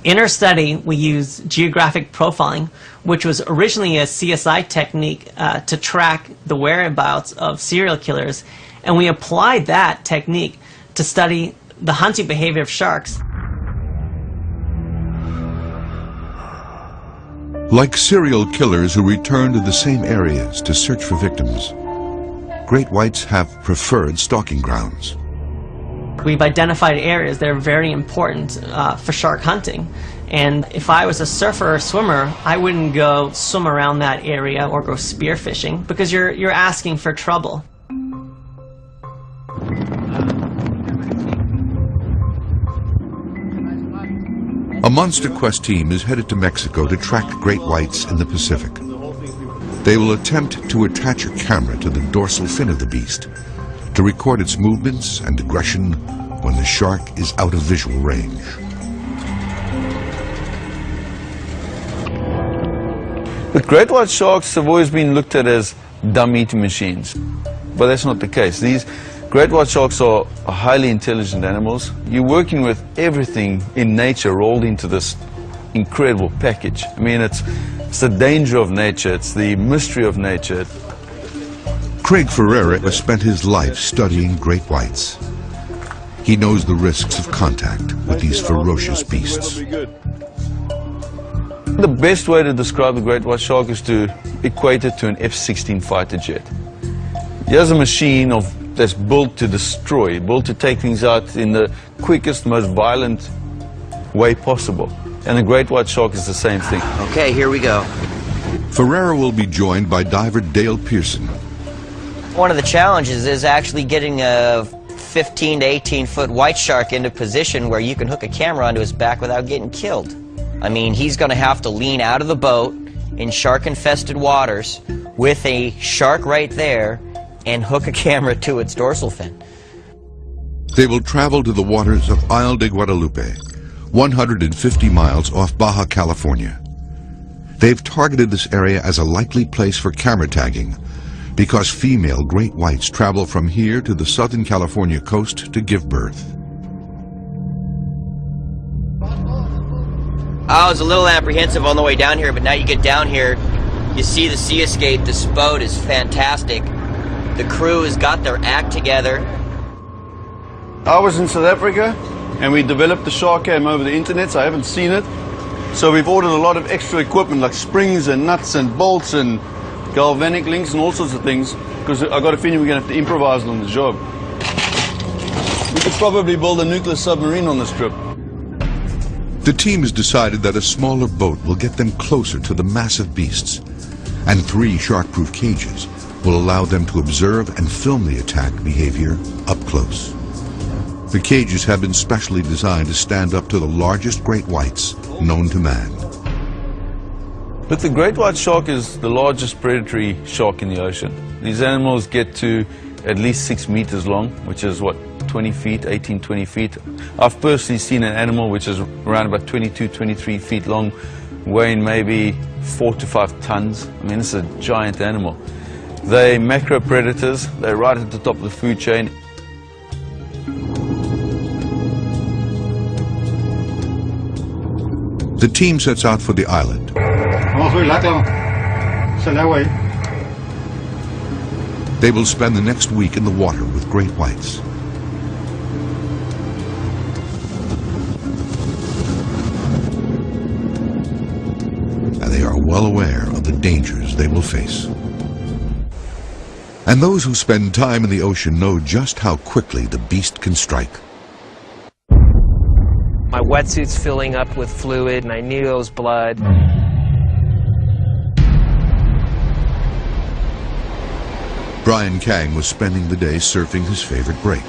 In our study, we used geographic profiling, which was originally a CSI technique to track the whereabouts of serial killers, and we applied that technique to study the hunting behavior of sharks. Like serial killers who return to the same areas to search for victims, great whites have preferred stalking grounds. We've identified areas that are very important for shark hunting. And if I was a surfer or swimmer, I wouldn't go swim around that area or go spearfishing because you're asking for trouble. A Monster Quest team is headed to Mexico to track great whites in the Pacific. They will attempt to attach a camera to the dorsal fin of the beast to record its movements and aggression when the shark is out of visual range. But great white sharks have always been looked at as dumb eating machines, but that's not the case. These great white sharks are highly intelligent animals. You're working with everything in nature rolled into this incredible package. I mean, it's the danger of nature, it's the mystery of nature. Craig Ferreira has spent his life studying great whites. He knows the risks of contact with these ferocious beasts. The best way to describe the great white shark is to equate it to an F-16 fighter jet. Here's a machine that's built to destroy, built to take things out in the quickest, most violent way possible. And the great white shark is the same thing. Okay, here we go. Ferreira will be joined by diver Dale Pearson. One of the challenges is actually getting a 15 to 18 foot white shark into position where you can hook a camera onto his back without getting killed. I mean, he's going to have to lean out of the boat in shark-infested waters with a shark right there and hook a camera to its dorsal fin. They will travel to the waters of Isle de Guadalupe, 150 miles off Baja California. They've targeted this area as a likely place for camera tagging because female great whites travel from here to the Southern California coast to give birth. I was a little apprehensive on the way down here, but now you get down here, you see the sea escape. This boat is fantastic. The crew has got their act together. I was in South Africa and we developed the shark cam over the internet, so I haven't seen it. So we've ordered a lot of extra equipment like springs and nuts and bolts and galvanic links and all sorts of things, because I got a feeling we're going to have to improvise on the job. We could probably build a nuclear submarine on this trip. The team has decided that a smaller boat will get them closer to the massive beasts, and 3 shark-proof cages will allow them to observe and film the attack behavior up close. The cages have been specially designed to stand up to the largest great whites known to man. But the great white shark is the largest predatory shark in the ocean. These animals get to at least 6 meters long, which is what, 20 feet, 18, 20 feet. I've personally seen an animal which is around about 22, 23 feet long, weighing maybe 4 to 5 tons. I mean, it's a giant animal. They're macro predators. They're right at the top of the food chain. The team sets out for the island. They will spend the next week in the water with great whites. And they are well aware of the dangers they will face. And those who spend time in the ocean know just how quickly the beast can strike. My wetsuit's filling up with fluid, and I knew it was blood. Brian Kang was spending the day surfing his favorite break.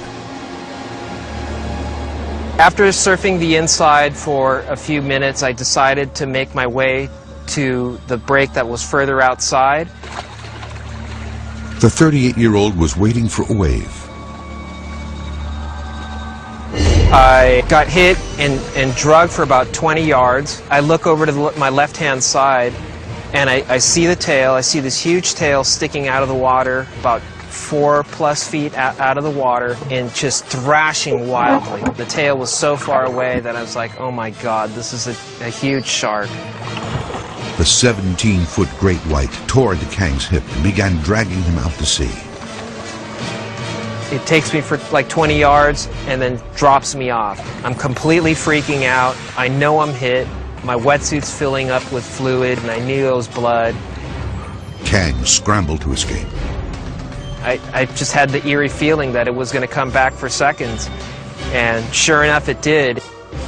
After surfing the inside for a few minutes, I decided to make my way to the break that was further outside. The 38-year-old was waiting for a wave. I got hit and drugged for about 20 yards. I look over to my left-hand side, and I see the tail. I see this huge tail sticking out of the water about 4+ feet out of the water and just thrashing wildly. The tail was so far away that I was like, oh my God, this is a huge shark. The 17-foot great white tore into Kang's hip and began dragging him out to sea. It takes me for like 20 yards and then drops me off. I'm completely freaking out. I know I'm hit. My wetsuit's filling up with fluid and I knew it was blood. Kang scrambled to escape. I just had the eerie feeling that it was going to come back for seconds. And sure enough, it did.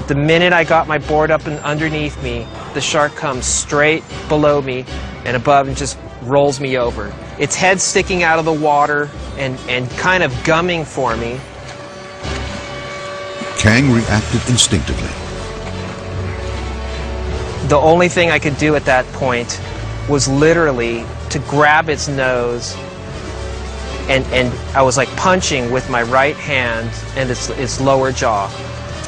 The minute I got my board up and underneath me, the shark comes straight below me and above and just rolls me over. Its head sticking out of the water and kind of gumming for me. Kang reacted instinctively. The only thing I could do at that point was literally to grab its nose, and I was like punching with my right hand and its lower jaw,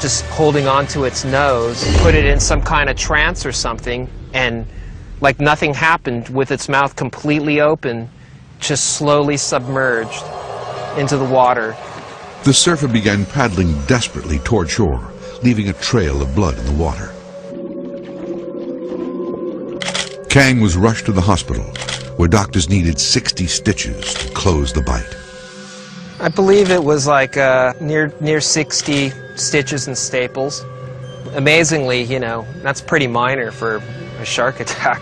just holding onto its nose, put it in some kind of trance or something, and like nothing happened, with its mouth completely open, just slowly submerged into the water. The surfer began paddling desperately toward shore, leaving a trail of blood in the water. Kang was rushed to the hospital, where doctors needed 60 stitches to close the bite. I believe it was like near 60 stitches and staples. Amazingly, you know, that's pretty minor for a shark attack.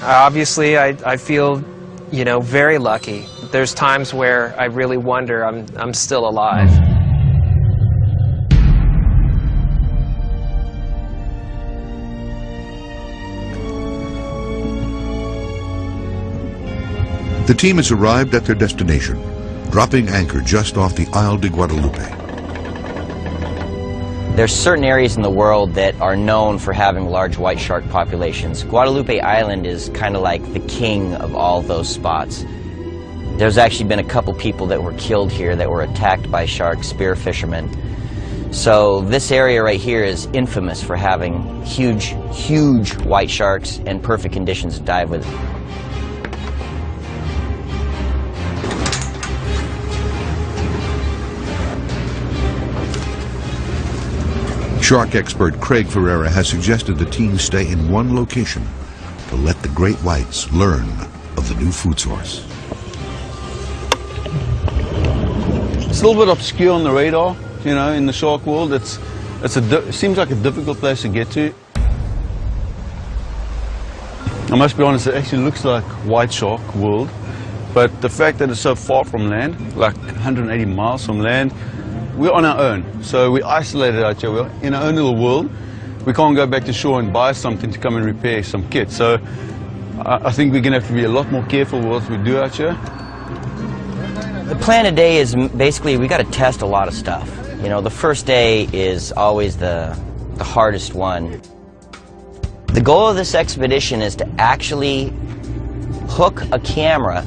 Obviously, I feel, you know, very lucky. There's times where I really wonder I'm still alive. The team has arrived at their destination, dropping anchor just off the Isle de Guadalupe. There's certain areas in the world that are known for having large white shark populations. Guadalupe Island is kind of like the king of all those spots. There's actually been a couple people that were killed here that were attacked by sharks, spear fishermen. So this area right here is infamous for having huge, huge white sharks and perfect conditions to dive with. Shark expert Craig Ferreira has suggested the team stay in one location to let the great whites learn of the new food source. It's a little bit obscure on the radar, you know, in the shark world. It seems like a difficult place to get to. I must be honest, it actually looks like white shark world, but the fact that it's so far from land, like 180 miles from land, we're on our own, so we're isolated out here. We're in our own little world. We can't go back to shore and buy something to come and repair some kit. So I think we're going to have to be a lot more careful with what we do out here. The plan today is basically we got to test a lot of stuff. You know, the first day is always the hardest one. The goal of this expedition is to actually hook a camera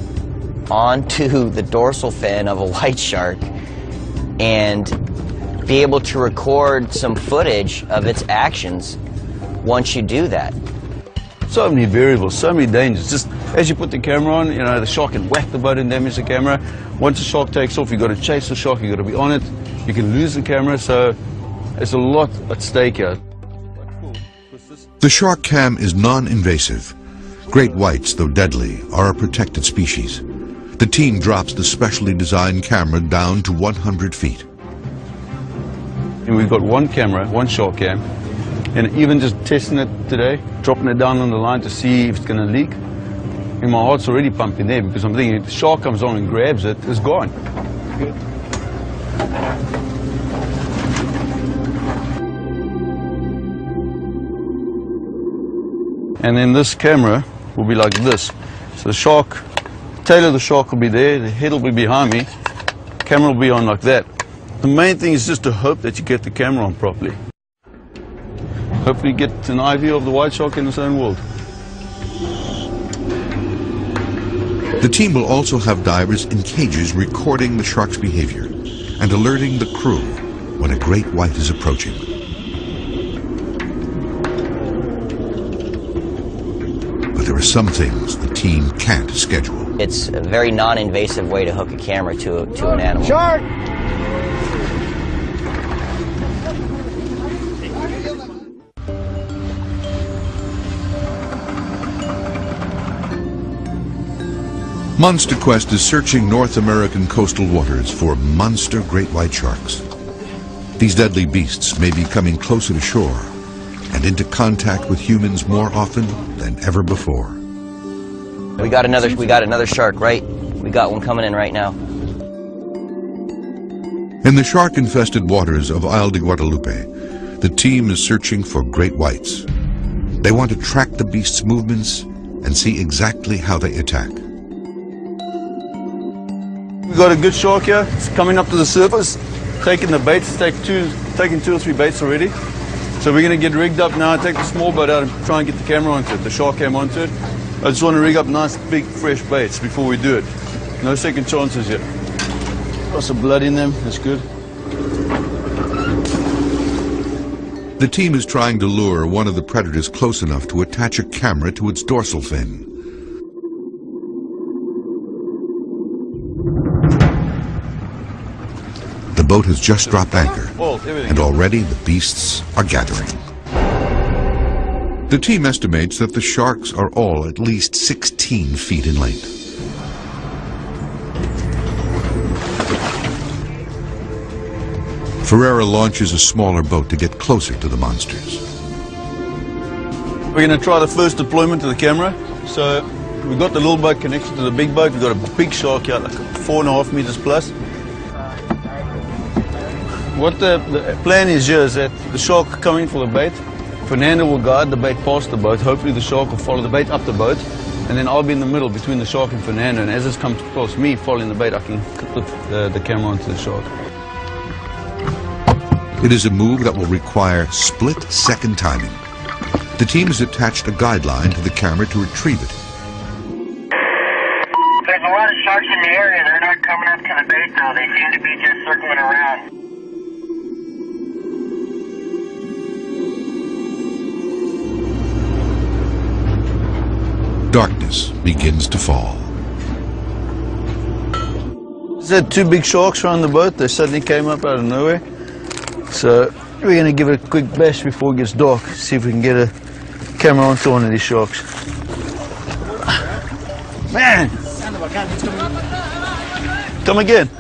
onto the dorsal fin of a white shark and be able to record some footage of its actions once you do that. So many variables, so many dangers. Just as you put the camera on, you know, the shark can whack the boat and damage the camera. Once the shark takes off, you've got to chase the shark, you've got to be on it. You can lose the camera, so there's a lot at stake here. The shark cam is non-invasive. Great whites, though deadly, are a protected species. The team drops the specially designed camera down to 100 feet. And we've got one camera, one shark cam, and even just testing it today, dropping it down on the line to see if it's going to leak. And my heart's already pumping there because I'm thinking if the shark comes on and grabs it, it's gone. Good. And then this camera will be like this. So the shark, tail of the shark will be there, the head will be behind me, camera will be on like that. The main thing is just to hope that you get the camera on properly. Hopefully get an eye view of the white shark in its own world. The team will also have divers in cages recording the shark's behavior and alerting the crew when a great white is approaching. But there are some things the team can't schedule. It's a very non-invasive way to hook a camera to an animal. Shark! Monster Quest is searching North American coastal waters for monster great white sharks. These deadly beasts may be coming closer to shore and into contact with humans more often than ever before. We got another shark, right? We got one coming in right now. In the shark-infested waters of Isle de Guadalupe, the team is searching for great whites. They want to track the beast's movements and see exactly how they attack. We've got a good shark here. It's coming up to the surface, taking the baits, taking 2 or 3 baits already. So we're going to get rigged up now and take the small boat out and try and get the camera onto it, the shark cam onto it. I just want to rig up nice big fresh baits before we do it. No second chances yet. Got some blood in them, that's good. The team is trying to lure one of the predators close enough to attach a camera to its dorsal fin. The boat has just dropped anchor, and already the beasts are gathering. The team estimates that the sharks are all at least 16 feet in length. Ferreira launches a smaller boat to get closer to the monsters. We're going to try the first deployment of the camera. So we've got the little boat connected to the big boat. We've got a big shark here, like 4.5 meters plus. What the plan is here is that the shark coming for the bait, Fernando will guide the bait past the boat. Hopefully the shark will follow the bait up the boat, and then I'll be in the middle between the shark and Fernando, and as this comes across me following the bait, I can clip the camera onto the shark. It is a move that will require split-second timing. The team has attached a guideline to the camera to retrieve it. There's a lot of sharks in the area. They're not coming up to the bait though. They seem to be just circling around. Darkness begins to fall. There's 2 big sharks around the boat. They suddenly came up out of nowhere. So we're going to give it a quick bash before it gets dark. See if we can get a camera onto one of these sharks. Man! Come again.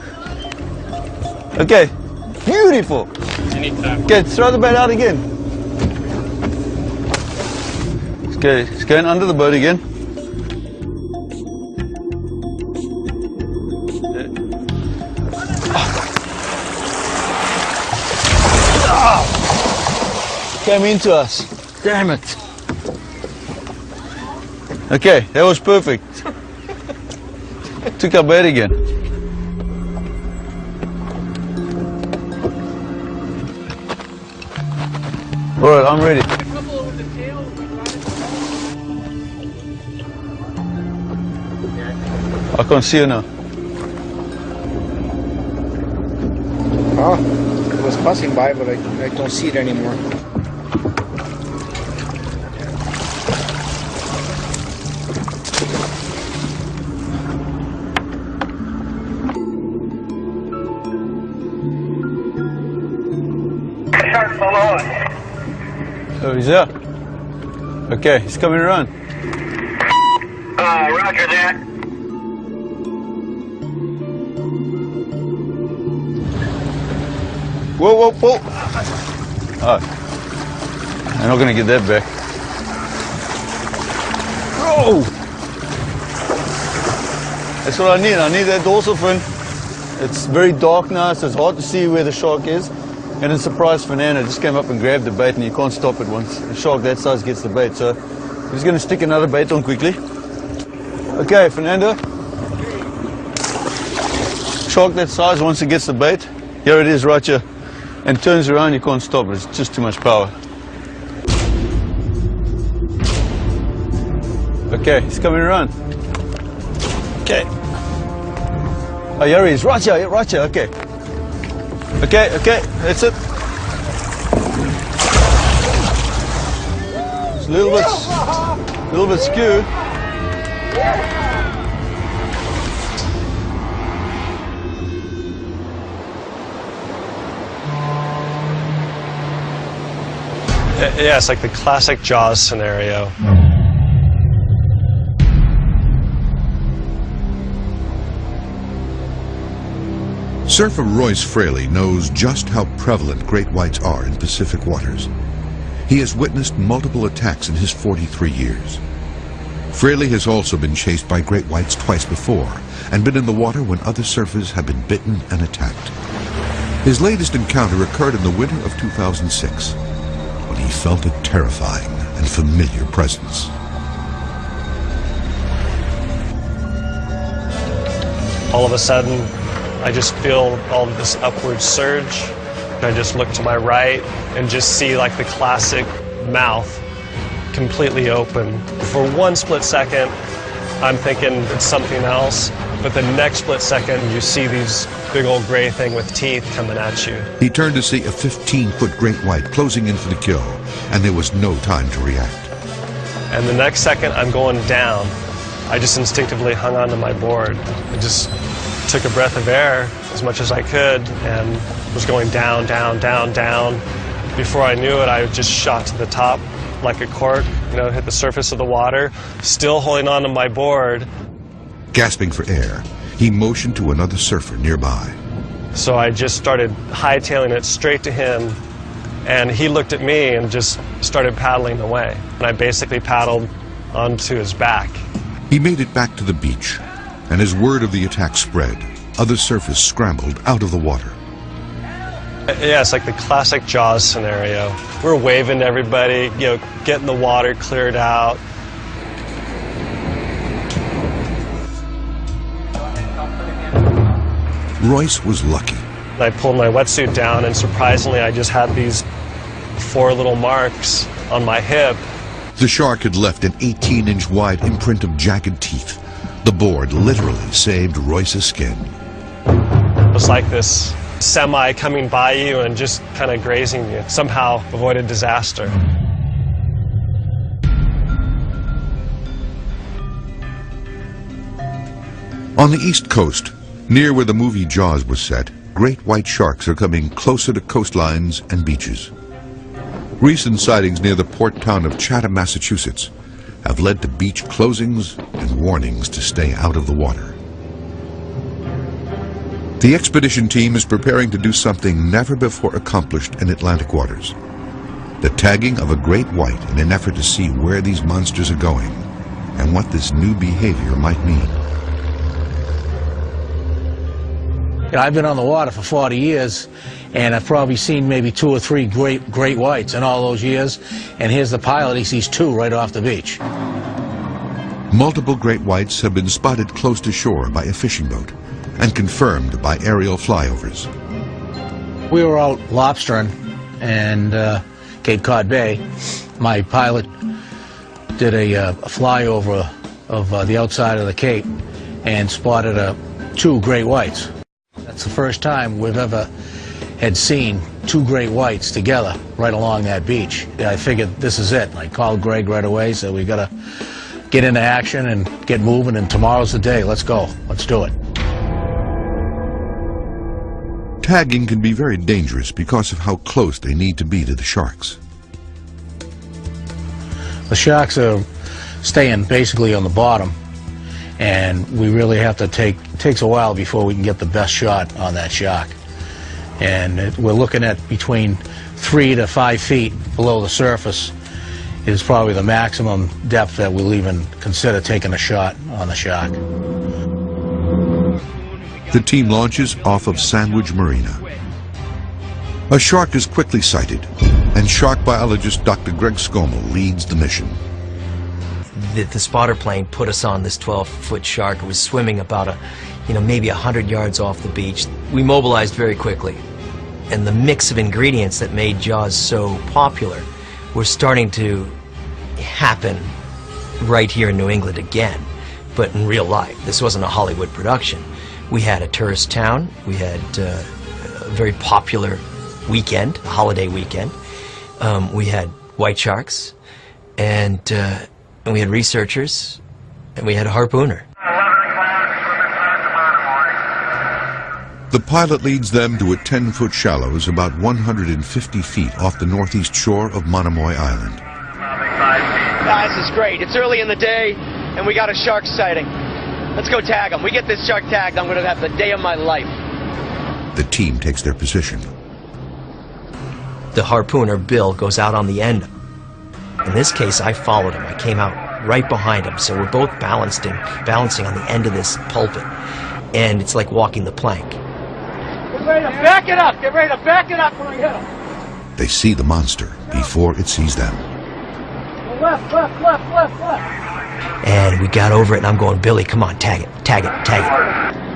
Okay. Beautiful. Okay, throw the bait out again. Okay, it's going under the boat again. Came into us. Damn it. Okay, that was perfect. Took our bait again. Alright, I'm ready. I can't see you now. Oh, it was passing by, but I don't see it anymore. Oh, he's there. Okay, he's coming around. Roger that. Whoa, whoa, whoa. Oh. I'm not going to get that back. Oh! That's what I need. I need that dorsal fin. It's very dark now, so it's hard to see where the shark is. And in surprise, Fernando just came up and grabbed the bait, and you can't stop it once a shark that size gets the bait. So he's going to stick another bait on quickly. Okay, Fernando. Shark that size, once it gets the bait, here it is right here, and turns around, you can't stop it. It's just too much power. Okay, he's coming around. Okay. Oh, here he is, right here, okay. Okay, that's it. It's a little bit. A little bit skewed. Yeah, it's like the classic Jaws scenario. Surfer Royce Fraley knows just how prevalent great whites are in Pacific waters. He has witnessed multiple attacks in his 43 years. Fraley has also been chased by great whites twice before and been in the water when other surfers have been bitten and attacked. His latest encounter occurred in the winter of 2006 when he felt a terrifying and familiar presence. All of a sudden, I just feel all of this upward surge. I just look to my right and just see like the classic mouth completely open. For one split second, I'm thinking it's something else, but the next split second, you see these big old gray thing with teeth coming at you. He turned to see a 15-foot great white closing in for the kill, and there was no time to react. And the next second, I'm going down. I just instinctively hung onto my board. I just took a breath of air as much as I could and was going down, down, down, down. Before I knew it, I just shot to the top like a cork, hit the surface of the water, still holding onto my board. Gasping for air, he motioned to another surfer nearby. So I just started hightailing it straight to him, and he looked at me and just started paddling away. And I basically paddled onto his back. He made it back to the beach, and as word of the attack spread, other surfers scrambled out of the water. Yeah, it's like the classic Jaws scenario. We're waving to everybody, getting the water cleared out. Royce was lucky. I pulled my wetsuit down, and surprisingly, I just had these 4 little marks on my hip. The shark had left an 18-inch wide imprint of jagged teeth. The board literally saved Royce's skin. It was like this semi coming by you and just kind of grazing you. Somehow avoided disaster. On the East Coast, near where the movie Jaws was set, great white sharks are coming closer to coastlines and beaches. Recent sightings near the port town of Chatham, Massachusetts, have led to beach closings and warnings to stay out of the water. The expedition team is preparing to do something never before accomplished in Atlantic waters: the tagging of a great white in an effort to see where these monsters are going and what this new behavior might mean. I've been on the water for 40 years, and I've probably seen maybe 2 or 3 great whites in all those years, and here's the pilot, he sees 2 right off the beach. Multiple great whites have been spotted close to shore by a fishing boat and confirmed by aerial flyovers. We were out lobstering and Cape Cod Bay. My pilot did a flyover of the outside of the Cape and spotted 2 great whites. That's the first time we've ever had seen 2 great whites together right along that beach. I figured this is it. I called Greg right away, said we got to get into action and get moving, and tomorrow's the day. Let's go. Let's do it. Tagging can be very dangerous because of how close they need to be to the sharks. The sharks are staying basically on the bottom, and we really have to it takes a while before we can get the best shot on that shark. And we're looking at between 3 to 5 feet below the surface is probably the maximum depth that we'll even consider taking a shot on the shark. The team launches off of Sandwich Marina. A shark is quickly sighted, and shark biologist Dr. Greg Scommel leads the mission. The spotter plane put us on this 12-foot shark. It was swimming about maybe 100 yards off the beach. We mobilized very quickly, and the mix of ingredients that made Jaws so popular was starting to happen right here in New England again, but in real life. This wasn't a Hollywood production. We had a tourist town. We had a very popular weekend, a holiday weekend. We had white sharks, and and we had researchers, and we had a harpooner. The pilot leads them to a 10-foot shallows about 150 feet off the northeast shore of Monomoy Island. This is great. It's early in the day, and we got a shark sighting. Let's go tag him. We get this shark tagged, I'm going to have the day of my life. The team takes their position. The harpooner, Bill, goes out on the end. In this case, I followed him. I came out right behind him, so we're both balancing on the end of this pulpit. And it's like walking the plank. Get ready to back it up! Get ready to back it up when I hit him! They see the monster before it sees them. Left, left, left, left, left! And we got over it, and I'm going, Billy, come on, tag it, tag it, tag it.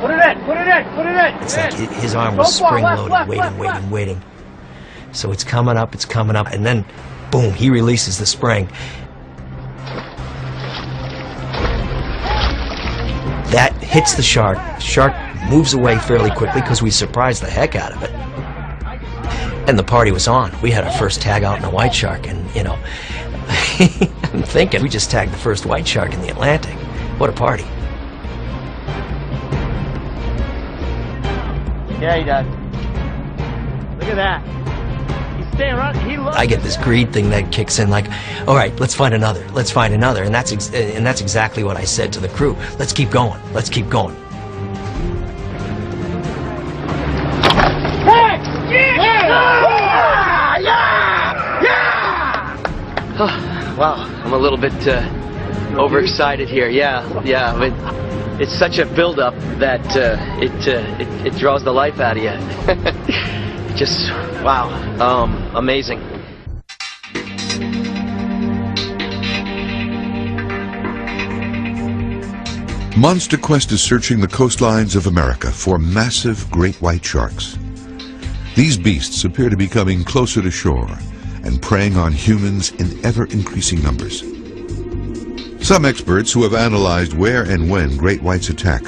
Put it in, put it in, put it in! It's like his arm was spring-loaded, waiting. So it's coming up, and then, boom, he releases the spring. That hits the shark. Shark moves away fairly quickly because we surprised the heck out of it. And the party was on. We had our first tag out in a white shark, and, you know, I'm thinking we just tagged the first white shark in the Atlantic. What a party. Yeah, he does. Look at that. He's staying right. I get this greed thing that kicks in, like, all right, let's find another, and that's exactly what I said to the crew. Let's keep going. Oh, wow, I'm a little bit overexcited here. Yeah, it's such a build-up that it draws the life out of you. Just wow, amazing. Monster Quest is searching the coastlines of America for massive great white sharks. These beasts appear to be coming closer to shore and preying on humans in ever-increasing numbers. Some experts who have analyzed where and when great whites attack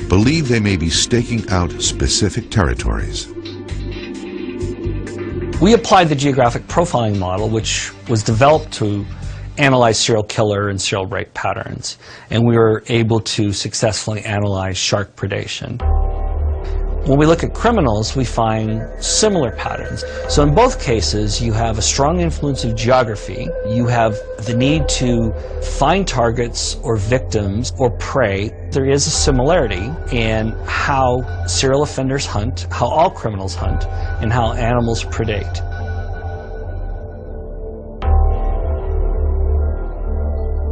believe they may be staking out specific territories. We applied the geographic profiling model, which was developed to analyze serial killer and serial rape patterns, and we were able to successfully analyze shark predation. When we look at criminals, we find similar patterns. So in both cases, you have a strong influence of geography. You have the need to find targets or victims or prey. There is a similarity in how serial offenders hunt, how all criminals hunt, and how animals predate.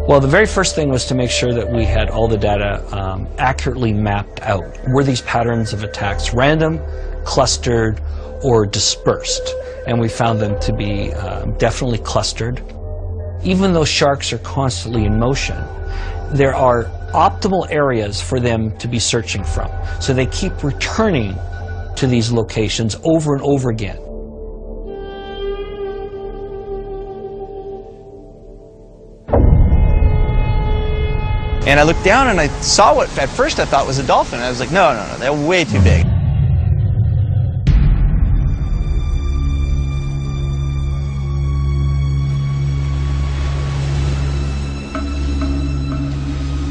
Well, the very first thing was to make sure that we had all the data accurately mapped out. Were these patterns of attacks random, clustered, or dispersed? And we found them to be definitely clustered. Even though sharks are constantly in motion, there are optimal areas for them to be searching from. So they keep returning to these locations over and over again. And I looked down and I saw what at first I thought was a dolphin. I was like, no, they're way too big.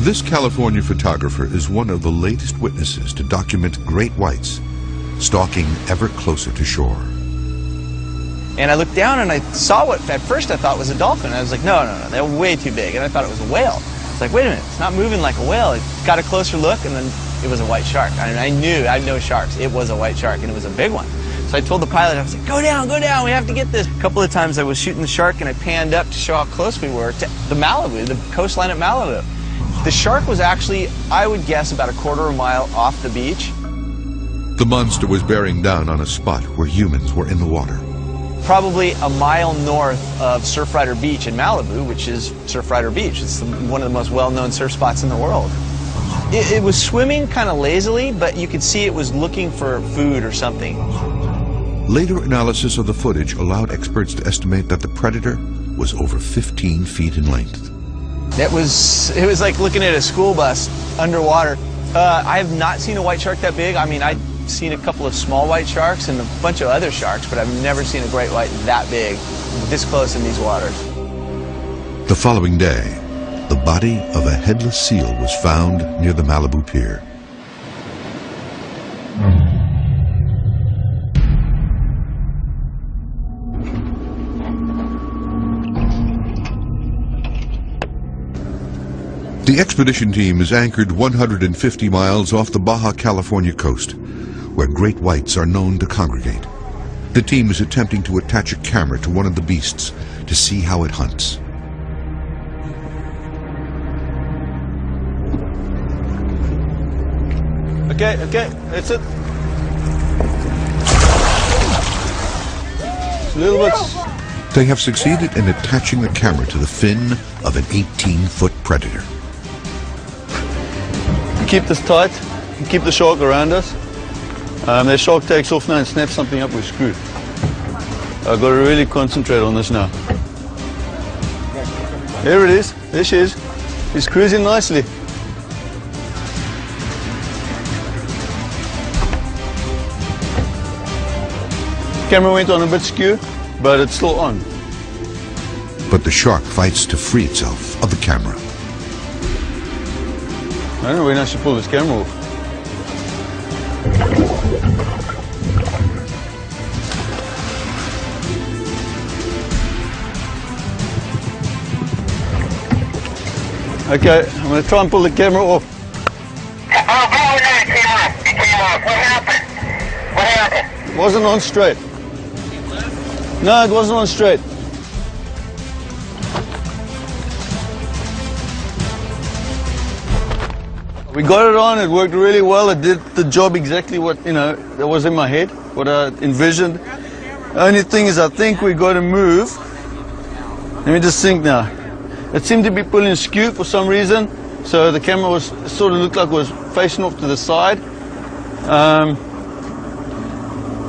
This California photographer is one of the latest witnesses to document great whites stalking ever closer to shore. And I looked down and I saw what at first I thought was a dolphin. I was like, no, they're way too big. And I thought it was a whale. It's like, wait a minute, it's not moving like a whale. It got a closer look, and then it was a white shark. And I knew, I know sharks. It was a white shark, and it was a big one. So I told the pilot, I was like, go down, we have to get this. A couple of times I was shooting the shark, and I panned up to show how close we were to the Malibu, the coastline at Malibu. The shark was actually, I would guess, about a quarter of a mile off the beach. The monster was bearing down on a spot where humans were in the water. Probably a mile north of Surfrider Beach in Malibu, which is Surfrider Beach. It's one of the most well-known surf spots in the world. It was swimming kind of lazily, but you could see it was looking for food or something. Later analysis of the footage allowed experts to estimate that the predator was over 15 feet in length. It was like looking at a school bus underwater. I have not seen a white shark that big. I mean, I've seen a couple of small white sharks and a bunch of other sharks, but I've never seen a great white that big, this close in these waters. The following day, the body of a headless seal was found near the Malibu Pier. The expedition team is anchored 150 miles off the Baja California coast, where great whites are known to congregate. The team is attempting to attach a camera to one of the beasts to see how it hunts. Okay, that's it. A little bit. They have succeeded in attaching the camera to the fin of an 18-foot predator. Keep this tight, keep the shark around us. That shark takes off now and snaps something up, we're screwed. I've got to really concentrate on this now. There it is, there she is. She's cruising nicely. Camera went on a bit skew, but it's still on. But the shark fights to free itself of the camera. I don't know when I should pull this camera off. Okay, I'm going to try and pull the camera off. It came off. What happened? What happened? It wasn't on straight. No, it wasn't on straight. We got it on, it worked really well, it did the job exactly what, that was in my head, what I envisioned. The only thing is I think we got to move. Let me just think now. It seemed to be pulling askew for some reason, so the camera was sort of looked like it was facing off to the side.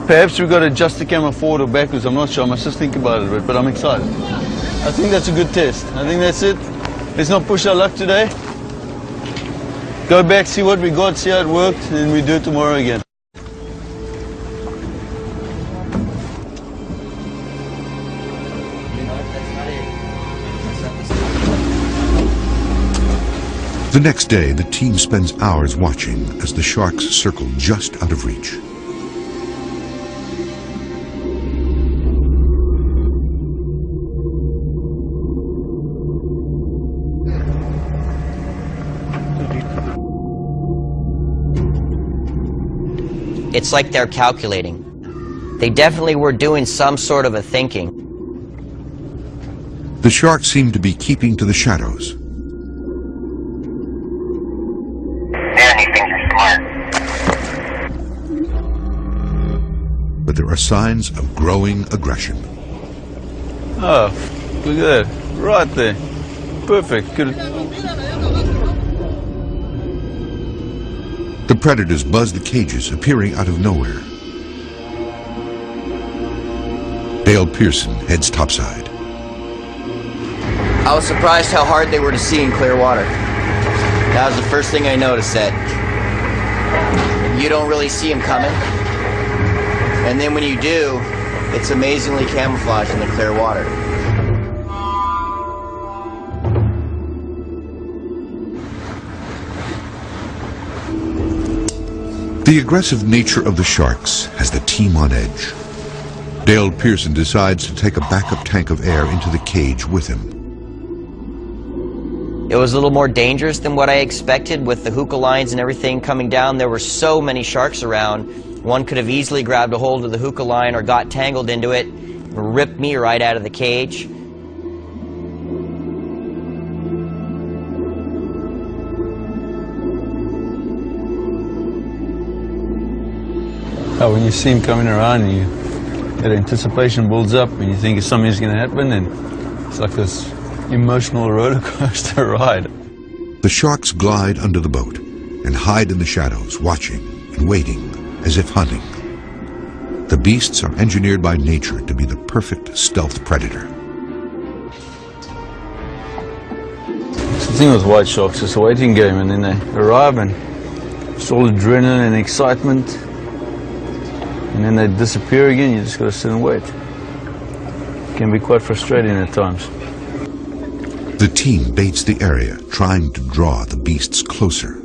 Perhaps we've got to adjust the camera forward or backwards, I'm not sure, I must just think about it a bit, but I'm excited. I think that's a good test. I think that's it. Let's not push our luck today. Go back, see what we got, see how it worked, and we do it tomorrow again. The next day, the team spends hours watching as the sharks circle just out of reach. It's like they're calculating. They definitely were doing some sort of a thinking. The sharks seem to be keeping to the shadows. Man, these things are smart. But there are signs of growing aggression. Oh, look at that. Right there. Perfect. Good. The predators buzz the cages, appearing out of nowhere. Dale Pearson heads topside. I was surprised how hard they were to see in clear water. That was the first thing I noticed, that you don't really see them coming. And then when you do, it's amazingly camouflaged in the clear water. The aggressive nature of the sharks has the team on edge. Dale Pearson decides to take a backup tank of air into the cage with him. It was a little more dangerous than what I expected with the hookah lines and everything coming down. There were so many sharks around. One could have easily grabbed a hold of the hookah line or got tangled into it and ripped me right out of the cage. Oh, when you see him coming around, that anticipation builds up and you think something's going to happen, and it's like this emotional roller coaster ride. The sharks glide under the boat and hide in the shadows, watching and waiting as if hunting. The beasts are engineered by nature to be the perfect stealth predator. It's the thing with white sharks, it's a waiting game, and then they arrive and it's all adrenaline and excitement. And then they disappear again, you just got to sit and wait. It can be quite frustrating at times. The team baits the area, trying to draw the beasts closer.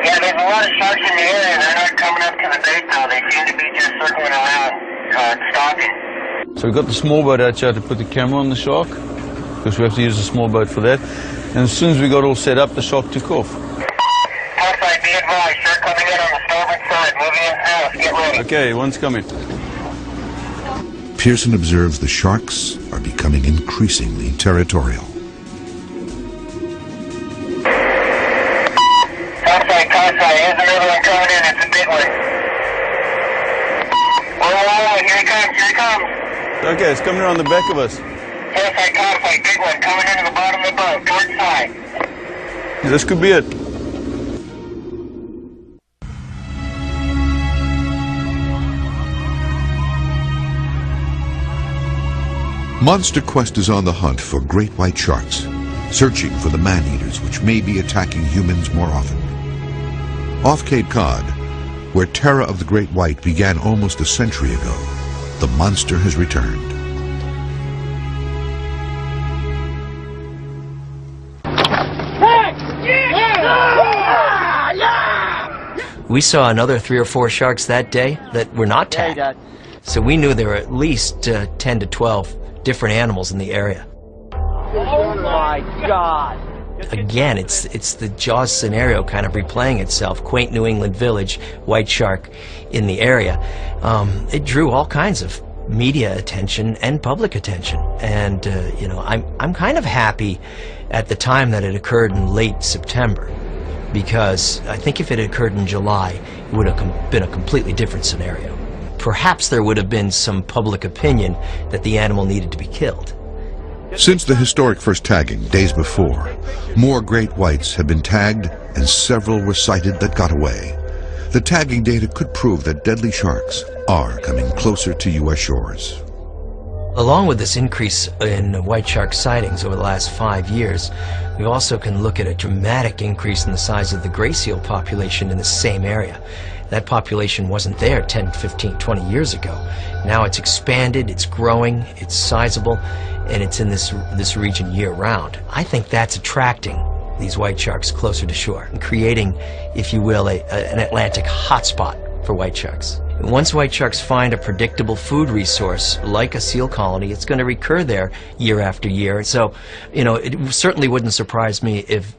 Yeah, there's a lot of sharks in the area. They're not coming up to the bait though. They seem to be just circling around, stopping. So we've got the small boat out here to put the camera on the shark, because we have to use a small boat for that. And as soon as we got all set up, the shark took off. Outside, be advised, shark coming in on the starboard side, moving in house, get ready. Okay, one's coming. Pearson observes the sharks are becoming increasingly territorial. Outside, here's another one coming in, it's a big one. Whoa, here he comes. Okay, it's coming around the back of us. Outside, big one, coming into the bottom of the boat, port side. This could be it. Monster Quest is on the hunt for great white sharks, searching for the man-eaters which may be attacking humans more often. Off Cape Cod, where terror of the great white began almost a century ago, the monster has returned. We saw another 3 or 4 sharks that day that were not tagged. So we knew there were at least 10 to 12 different animals in the area. Oh my God! Again, it's the Jaws scenario kind of replaying itself. Quaint New England village, white shark in the area. It drew all kinds of media attention and public attention. And you know, I'm kind of happy at the time that it occurred in late September, because I think if it had occurred in July, it would have been a completely different scenario. Perhaps there would have been some public opinion that the animal needed to be killed. Since the historic first tagging days before, more great whites have been tagged and several were sighted that got away. The tagging data could prove that deadly sharks are coming closer to U.S. shores. Along with this increase in white shark sightings over the last 5 years, we also can look at a dramatic increase in the size of the gray seal population in the same area. That population wasn't there 10, 15, 20 years ago. Now it's expanded, it's growing, it's sizable, and it's in this region year-round. I think that's attracting these white sharks closer to shore and creating, if you will, an Atlantic hotspot for white sharks. Once white sharks find a predictable food resource like a seal colony, it's going to recur there year after year. So, you know, it certainly wouldn't surprise me if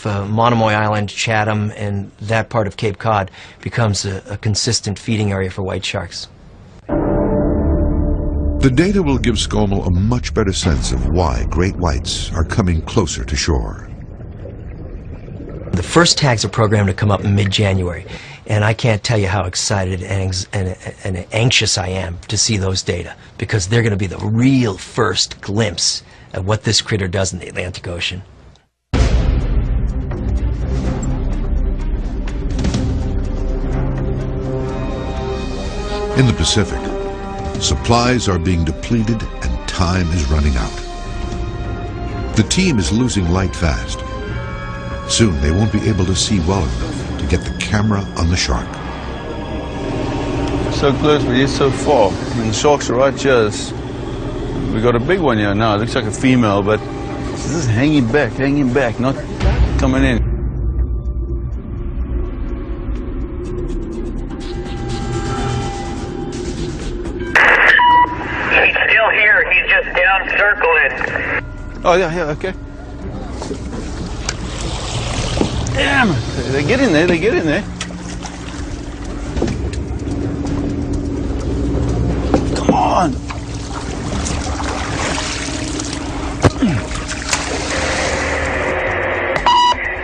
Monomoy Island, Chatham, and that part of Cape Cod becomes a consistent feeding area for white sharks. The data will give SCOMO a much better sense of why great whites are coming closer to shore. The first tags are programmed to come up in mid-January, and I can't tell you how excited and anxious I am to see those data, because they're going to be the real first glimpse of what this critter does in the Atlantic Ocean. In the Pacific, supplies are being depleted and time is running out. The team is losing light fast. Soon they won't be able to see well enough to get the camera on the shark. So close, but yet so far. And the sharks are right here. We got a big one here now. It looks like a female, but this is hanging back, not coming in. He's still here. He's just down circling. Oh, yeah, okay. Damn! They get in there, Come on!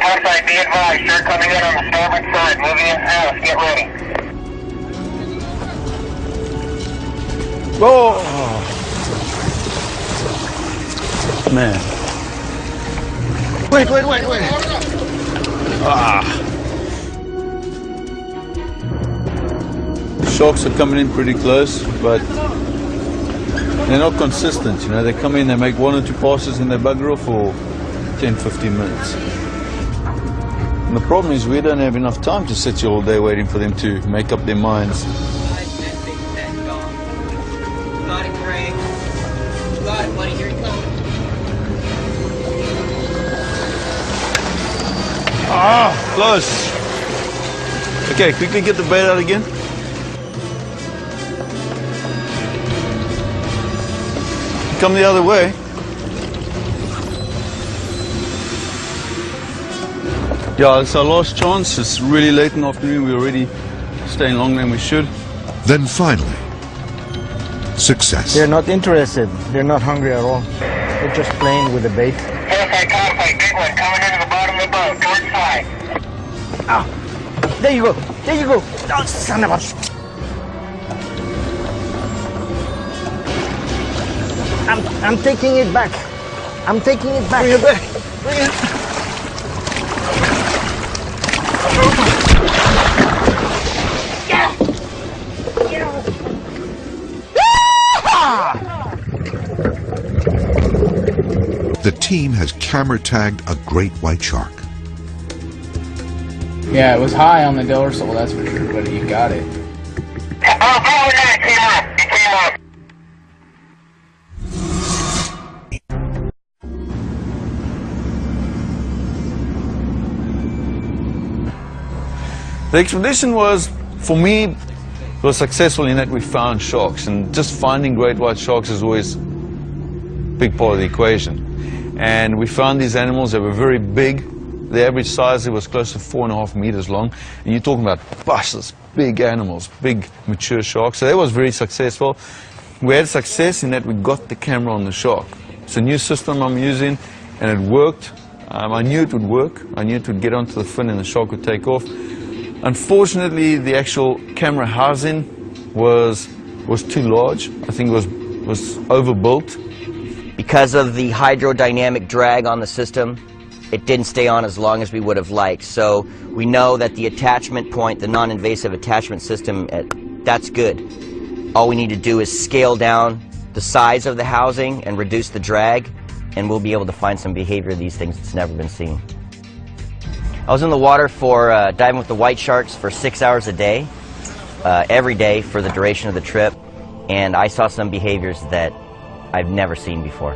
Outside, be advised, shark coming in on the starboard side, moving in house, get ready. Whoa! Man. Wait. Sharks are coming in pretty close, but they're not consistent, you know. They come in, they make 1 or 2 passes and they bugger off for 10, 15 minutes. And the problem is we don't have enough time to sit here all day waiting for them to make up their minds. Oh, close. Okay, quickly get the bait out again. Come the other way. Yeah, it's our last chance. It's really late in the afternoon. We're already staying longer than we should. Then finally, success. They're not interested. They're not hungry at all. They're just playing with the bait. Conflict, big one coming into the bottom of the boat, north side. Ah, there you go. There you go. Oh, son of a... I'm taking it back. I'm taking it back. Bring it back. Bring it. The team has camera tagged a great white shark. Yeah, it was high on the dorsal, that's for sure, but you got it. The expedition was, for me, was successful in that we found sharks, and just finding great white sharks is always a big part of the equation. And we found these animals that were very big. The average size was close to 4.5 meters long. And you're talking about bushes, big animals, big mature sharks. So that was very successful. We had success in that we got the camera on the shark. It's a new system I'm using, and it worked. I knew it would work. I knew it would get onto the fin and the shark would take off. Unfortunately, the actual camera housing was too large. I think it was overbuilt. Because of the hydrodynamic drag on the system, it didn't stay on as long as we would have liked. So we know that the attachment point, the non-invasive attachment system, that's good. All we need to do is scale down the size of the housing and reduce the drag, and we'll be able to find some behavior of these things that's never been seen. I was in the water for diving with the white sharks for 6 hours a day, every day for the duration of the trip, and I saw some behaviors that I've never seen before.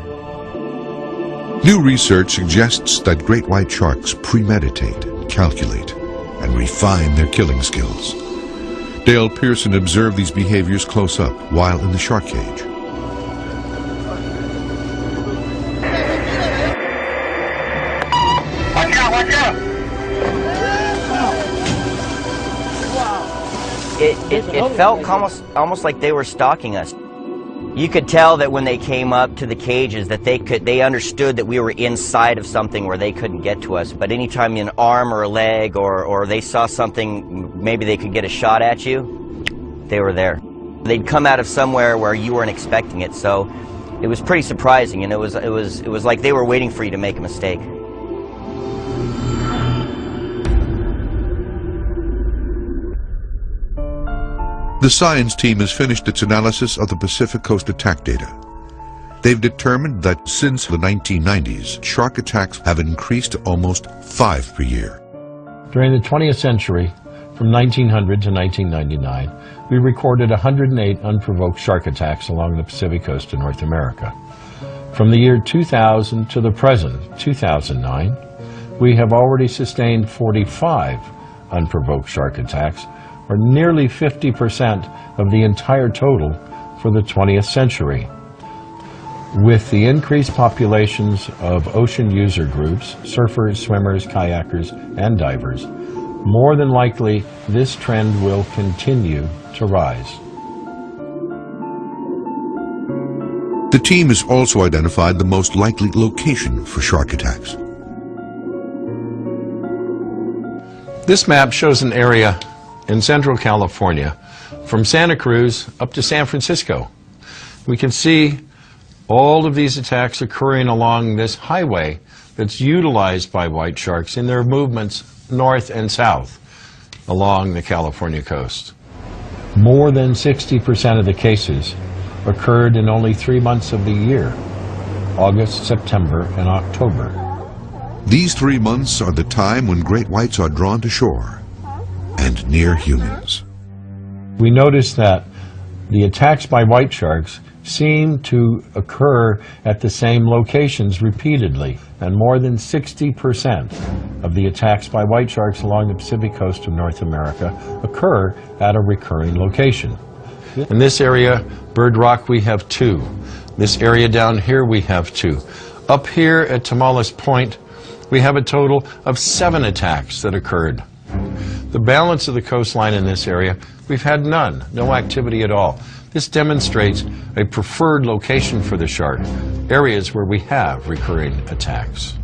New research suggests that great white sharks premeditate, calculate, and refine their killing skills. Dale Pearson observed these behaviors close up while in the shark cage. Watch out, watch out! It felt almost like they were stalking us. You could tell that when they came up to the cages that they understood that we were inside of something where they couldn't get to us. But anytime an arm or a leg or they saw something, maybe they could get a shot at you, they were there. They'd come out of somewhere where you weren't expecting it, so it was pretty surprising, and it was like they were waiting for you to make a mistake. The science team has finished its analysis of the Pacific Coast attack data. They've determined that since the 1990s, shark attacks have increased to almost 5 per year. During the 20th century, from 1900 to 1999, we recorded 108 unprovoked shark attacks along the Pacific Coast of North America. From the year 2000 to the present, 2009, we have already sustained 45 unprovoked shark attacks, or nearly 50% of the entire total for the 20th century. With the increased populations of ocean user groups, surfers, swimmers, kayakers, and divers, more than likely this trend will continue to rise. The team has also identified the most likely location for shark attacks. This map shows an area in Central California from Santa Cruz up to San Francisco. We can see all of these attacks occurring along this highway that's utilized by white sharks in their movements north and south along the California coast. More than 60% of the cases occurred in only 3 months of the year, August, September, and October. These 3 months are the time when great whites are drawn to shore and near humans. We noticed that the attacks by white sharks seem to occur at the same locations repeatedly, and more than 60% of the attacks by white sharks along the Pacific coast of North America occur at a recurring location. In this area, Bird Rock, we have 2. This area down here, we have 2. Up here at Tamales Point, we have a total of 7 attacks that occurred. The balance of the coastline in this area, we've had none, no activity at all. This demonstrates a preferred location for the shark, areas where we have recurring attacks.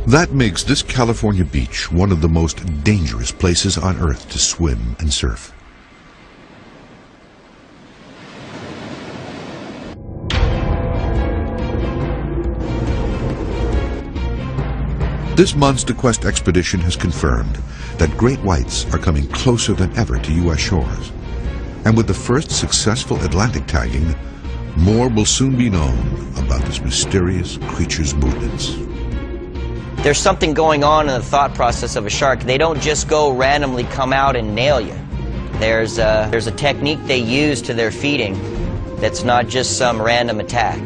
That makes this California beach one of the most dangerous places on Earth to swim and surf. This Monster Quest expedition has confirmed that great whites are coming closer than ever to U.S. shores. And with the first successful Atlantic tagging, more will soon be known about this mysterious creature's movements. There's something going on in the thought process of a shark. They don't just go randomly come out and nail you. There's a technique they use to their feeding that's not just some random attack.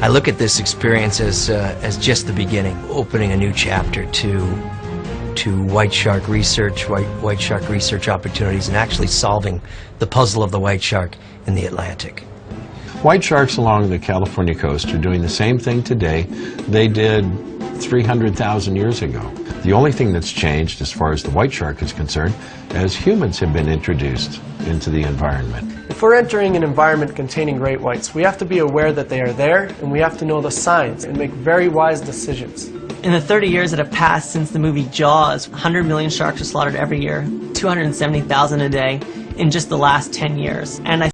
I look at this experience as just the beginning, opening a new chapter to white shark research, white shark research opportunities, and actually solving the puzzle of the white shark in the Atlantic. White sharks along the California coast are doing the same thing today they did 300,000 years ago. The only thing that's changed as far as the white shark is concerned is humans have been introduced into the environment. If we're entering an environment containing great whites, we have to be aware that they are there, and we have to know the signs and make very wise decisions. In the 30 years that have passed since the movie Jaws, 100 million sharks are slaughtered every year, 270,000 a day in just the last 10 years. And I